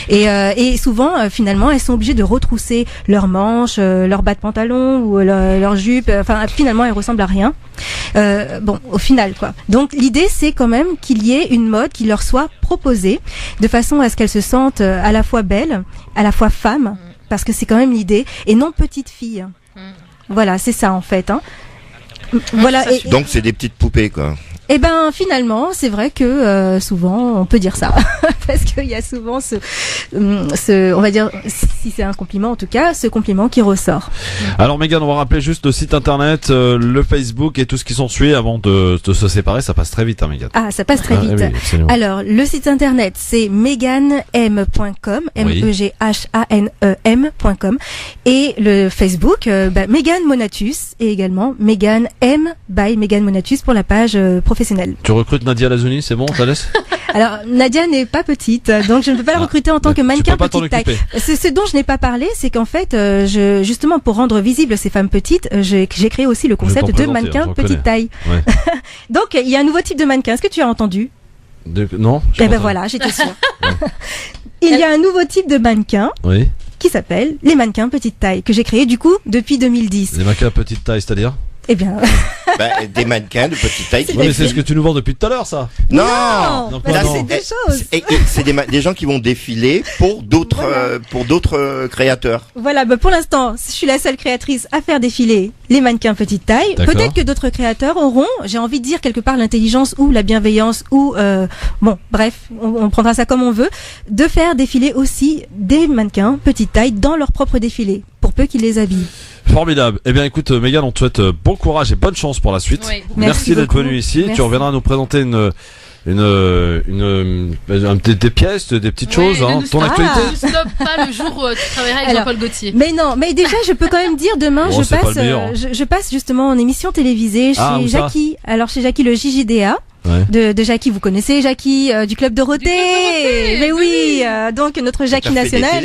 et souvent finalement elles sont obligées de retrousser leurs manches, leur bas de pantalon ou leur jupe, enfin finalement elles ressemblent à rien. Bon, au final quoi. Donc l'idée c'est quand même qu'il y ait une mode qui leur soit proposée de façon à ce qu'elles se sentent à la fois belles, à la fois femmes, parce que c'est quand même l'idée, et non petites filles. Voilà, c'est ça en fait. Voilà. Donc c'est des petites poupées quoi. Eh ben finalement, c'est vrai que souvent on peut dire ça parce qu'il y a souvent ce on va dire, si c'est un compliment en tout cas, ce compliment qui ressort. Alors Mégane, on va rappeler juste le site internet, le Facebook et tout ce qui s'ensuit avant de se séparer. Ça passe très vite, Mégane. Ah, ça passe très vite. Oui, alors le site internet c'est meganem.com, meghanem.com, et le Facebook Mégane Monatus, et également Mégane M by Mégane Monatus pour la page professionnelle. Tu recrutes Nadia Lazouni, c'est bon, on te laisse? Alors Nadia n'est pas petite, donc je ne peux pas la recruter en tant que mannequin petite taille. Ce dont je n'ai pas parlé, c'est qu'en fait, justement pour rendre visible ces femmes petites, j'ai créé aussi le concept de mannequin petite taille. Ouais. Donc il y a un nouveau type de mannequin. Est-ce que tu as entendu? Non. Eh ben voilà, j'étais sûre. Il y a un nouveau type de mannequin. Oui. Qui s'appelle les mannequins petite taille, que j'ai créé du coup depuis 2010. Les mannequins petite taille, c'est-à-dire? Eh bien... des mannequins de petite taille. Oui, mais c'est ce que tu nous vends depuis tout à l'heure, ça. Non, c'est des choses. C'est des gens qui vont défiler pour d'autres créateurs. Voilà, pour l'instant, je suis la seule créatrice à faire défiler les mannequins petite taille. Peut-être que d'autres créateurs auront, j'ai envie de dire quelque part l'intelligence ou la bienveillance ou bref, on prendra ça comme on veut, de faire défiler aussi des mannequins petite taille dans leur propre défilé, pour peu qu'ils les habillent. Formidable. Eh bien, écoute, Mégane, on te souhaite bon courage et bonne chance pour la suite. Oui. Merci d'être venue ici. Merci. Tu reviendras nous présenter des pièces, des petites choses, ton actualité. Ne stoppe pas le jour où tu travailleras avec Jean-Paul Gaultier. Mais non, mais déjà, je peux quand même dire demain, je passe justement en émission télévisée chez Jackie. Alors, chez Jackie, le JJDA. Ouais. De Jackie, vous connaissez Jackie du Club Dorothée. Mais oui, donc notre Jackie nationale.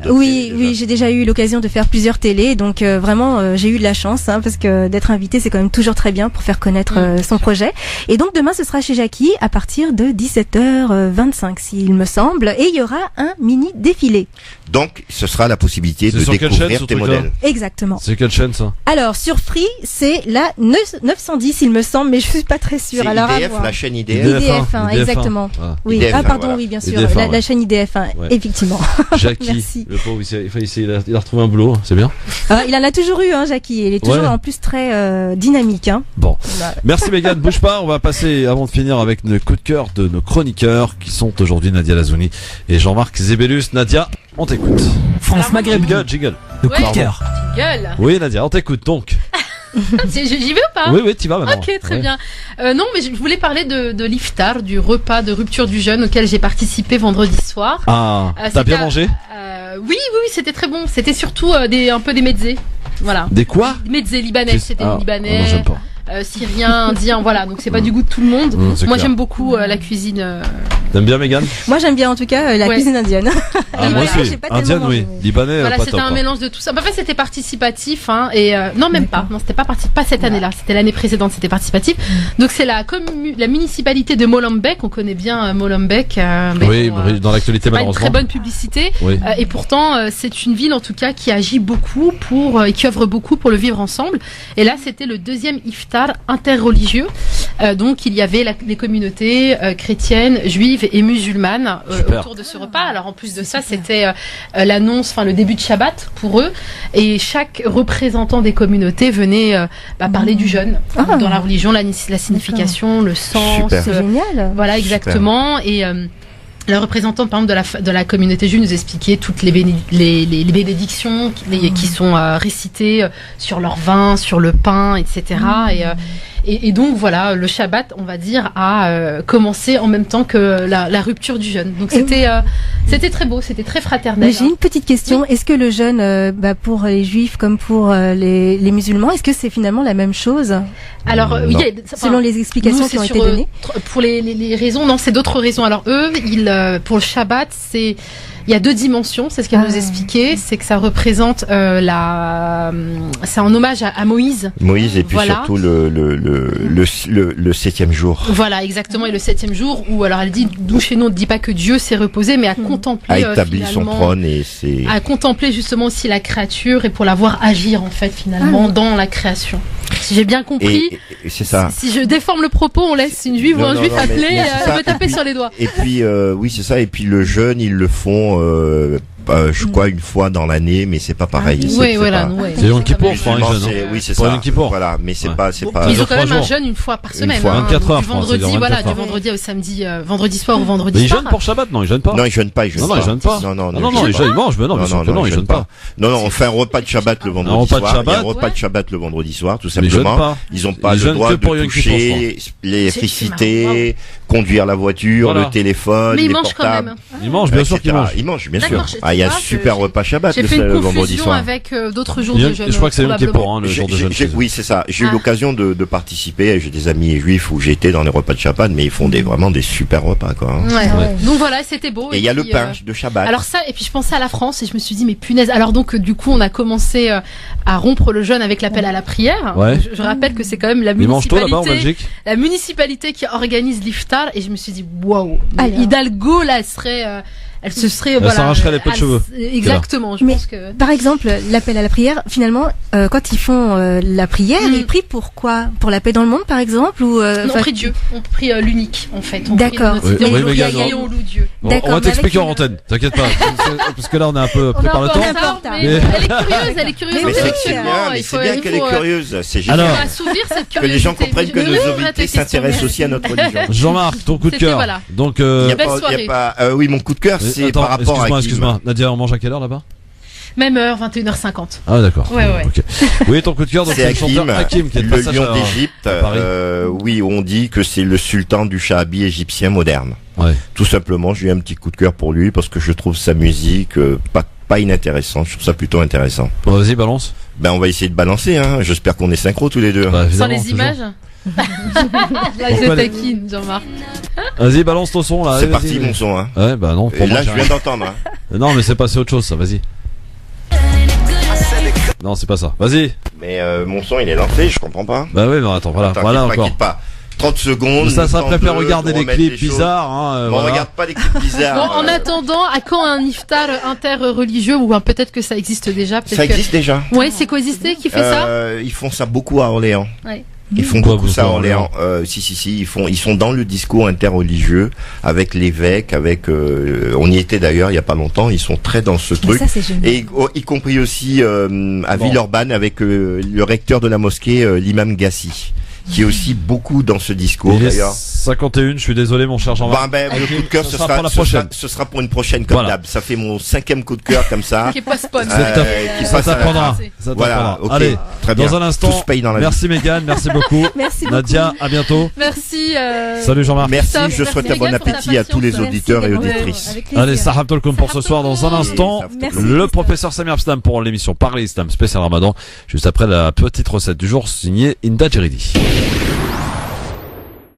Oui, j'ai déjà eu l'occasion de faire plusieurs télés, donc vraiment j'ai eu de la chance parce que d'être invité c'est quand même toujours très bien pour faire connaître son projet. Et donc demain ce sera chez Jackie à partir de 17h25 s'il me semble, et il y aura un mini défilé. Donc ce sera la possibilité de découvrir tes modèles. Exactement. C'est quelle chaîne ça? Alors sur Free c'est la 910 il me semble, mais je suis pas très sûre. Alors la chaîne IDF. IDF1, exactement. Ah. Oui. IDF1, pardon, voilà. Oui, bien sûr. IDF1, la chaîne IDF1, effectivement. Jackie, merci. Le pauvre, il a retrouvé un boulot, c'est bien. Il en a toujours eu, Jackie. Il est toujours en plus très dynamique. Bon. Merci Mégane, bouge pas. On va passer, avant de finir, avec le coup de cœur de nos chroniqueurs, qui sont aujourd'hui Nadia Lazouni et Jean-Marc Zébellus. Nadia, on t'écoute. France Maghreb. Jingle. Le coup de cœur. Jingle. Oui, Nadia, on t'écoute donc. J'y vais ou pas? Oui, t'y vas maintenant. Ok, très bien. Non, mais je voulais parler de l'iftar, du repas de rupture du jeûne auquel j'ai participé vendredi soir. Ah, t'as bien mangé? Oui, c'était très bon. C'était surtout un peu des mezzés. Voilà. Des quoi? Mezzés libanais, c'était libanais. Non, j'aime pas. syrien, indien, voilà. Donc c'est pas du goût de tout le monde. Moi j'aime beaucoup la cuisine. T'aimes bien, Mégane? Moi j'aime bien en tout cas la cuisine indienne. Moi aussi. Indienne, oui. Libanais, voilà, pas c'était top. un mélange de tout ça. En fait, c'était participatif, hein, et non, même pas. Non, c'était pas cette année-là. C'était l'année précédente. C'était participatif. Donc c'est la municipalité de Molenbeek. On connaît bien Molenbeek. Oui, dans l'actualité malheureusement. Pas une très bonne publicité. Oui. Et pourtant, c'est une ville en tout cas qui agit beaucoup et qui œuvre beaucoup pour le vivre ensemble. Et là, c'était le deuxième iftar interreligieux. Donc il y avait les communautés chrétiennes, juives et musulmanes autour de ce repas. Alors en plus de ça, c'était l'annonce, le début de Shabbat pour eux. Et chaque représentant des communautés venait parler du jeûne dans la religion, la signification, le sens. C'est génial. Voilà, exactement. Super. Et le représentant, par exemple, de la communauté juive nous expliquait toutes les bénédictions qui sont récitées sur leur vin, sur le pain, etc. Et donc voilà, le Shabbat, on va dire, a commencé en même temps que la rupture du jeûne. Donc c'était très beau, c'était très fraternel. Mais j'ai une petite question. Oui. Est-ce que le jeûne, pour les juifs comme pour les musulmans, est-ce que c'est finalement la même chose? Alors, selon les explications qui ont été données. Pour les raisons, non, c'est d'autres raisons. Alors eux, pour le Shabbat, il y a 2 dimensions, c'est ce qu'elle nous expliquait, c'est que ça représente c'est un hommage à Moïse. Moïse et puis surtout le 7e jour. Voilà, exactement, et le 7e jour où alors elle dit, nous chez nous on ne dit pas que Dieu s'est reposé, mais a contemplé a établi son trône et a contemplé justement aussi la créature et pour la voir agir en fait finalement dans la création. Si j'ai bien compris, et c'est ça. Si je déforme le propos, on laisse une juive ou un juif appeler me taper sur les doigts. Et puis oui c'est ça, et puis le jeûne ils le font je crois une fois dans l'année, mais c'est pas pareil. Oui, voilà. C'est Yom Kippour, je crois. Oui, c'est ça. Voilà, mais c'est pas. Ils ont quand même un jeûne une fois par semaine. 24 heures, du vendredi au samedi, vendredi soir ou vendredi soir. Mais ils jeûnent pour Shabbat, non? Ils jeûnent pas. Non, ils jeûnent pas. Non, ils jeûnent pas. Non, ils mangent, mais non, ils jeûnent pas. Non, on fait un repas de Shabbat le vendredi soir. Il y a un repas de Shabbat le vendredi soir, tout simplement. Ils ont pas le droit de toucher l'électricité, conduire la voiture, le téléphone, les portables. Ils mangent, bien sûr qu'ils mangent. Ils mangent, bien sûr. Il y a un super repas Shabbat le vendredi soir. J'ai fait une confusion avec d'autres jours de jeûne. Je crois que c'est Yom Kippour, le jour de jeûne. Oui, c'est ça. J'ai eu l'occasion de participer. J'ai des amis juifs où j'ai été dans les repas de Shabbat, mais ils font vraiment des super repas, quoi. Donc voilà, c'était beau. Et il y a le pain de Shabbat. Alors ça, et puis je pensais à la France et je me suis dit, mais punaise. Alors donc, du coup, on a commencé à rompre le jeûne avec l'appel à la prière. Je rappelle que c'est quand même la municipalité qui organise l'iftar et je me suis dit, waouh. Hidalgo, là, elle se serait s'arracherait les pots de cheveux. Exactement. Je pense que par exemple l'appel à la prière finalement quand ils font la prière ils prient pour quoi? Pour la paix dans le monde par exemple ou non, on prie Dieu, on prie l'unique en fait. D'accord. On loue Dieu. On va t'expliquer en antenne, t'inquiète pas, parce que là on est un peu pris par le temps. Elle est curieuse. Mais c'est bien qu'elle est curieuse. C'est génial. Que les gens comprennent que nos invités s'intéressent aussi à notre religion. Jean-Marc, ton coup de cœur. Donc oui, mon coup de cœur. C'est par rapport à excuse-moi, Nadia, on mange à quelle heure là-bas? Même heure, 21h50. Ah d'accord. Ouais. Okay. Oui, ton coup de cœur, donc c'est le chanteur Hakim qui est le lion d'Égypte. Oui, on dit que c'est le sultan du Shahabi égyptien moderne. Tout simplement, j'ai eu un petit coup de cœur pour lui parce que je trouve sa musique pas inintéressante. Je trouve ça plutôt intéressant. Bon, vas-y, balance. On va essayer de balancer. J'espère qu'on est synchro tous les deux. Sans les images. Là, je taquine, Jean-Marc. Vas-y, balance ton son là. C'est parti mon son. Ouais, non. Et là, je viens d'entendre. Non, mais c'est passé autre chose, ça. Vas-y. Non, c'est pas ça. Vas-y. Mais mon son, il est lancé. Je comprends pas. Bah oui, mais attends, voilà encore. Pas. 30 secondes. Ça préfère regarder des clips bizarres. On regarde pas les clips bizarres. Bon, en attendant, à quand un iftar interreligieux ou peut-être que ça existe déjà. Ça existe déjà. Ouais, c'est Coexisté qui fait ça. Ils font ça beaucoup à Orléans. Ouais. Ils font beaucoup ça à Orléans. Si, ils sont dans le discours interreligieux avec l'évêque, on y était d'ailleurs il y a pas longtemps. Ils sont très dans ce truc. Ça, c'est génial. Et y compris aussi à Villeurbanne avec le recteur de la mosquée, l'imam Gassi, qui est aussi beaucoup dans ce discours d'ailleurs. 51, je suis désolé mon cher Jean-Marc. Le coup de cœur, ce sera pour une prochaine comme d'hab. Ça fait mon 5e coup de cœur comme ça. Qui postpone. Ça t'apprendra. Voilà, okay. Allez, très bien. Dans un instant, merci Mégane, merci beaucoup. Merci Nadia, beaucoup. À bientôt. Merci. Salut Jean-Marc. Merci, je souhaite un bon appétit à tous les auditeurs et auditrices. Allez, Sahab Tolkoun pour ce soir. Dans un instant, le professeur Samir Abstam pour l'émission Parler Islam spécial Ramadan. Juste après la petite recette du jour signée Inda Djeridi.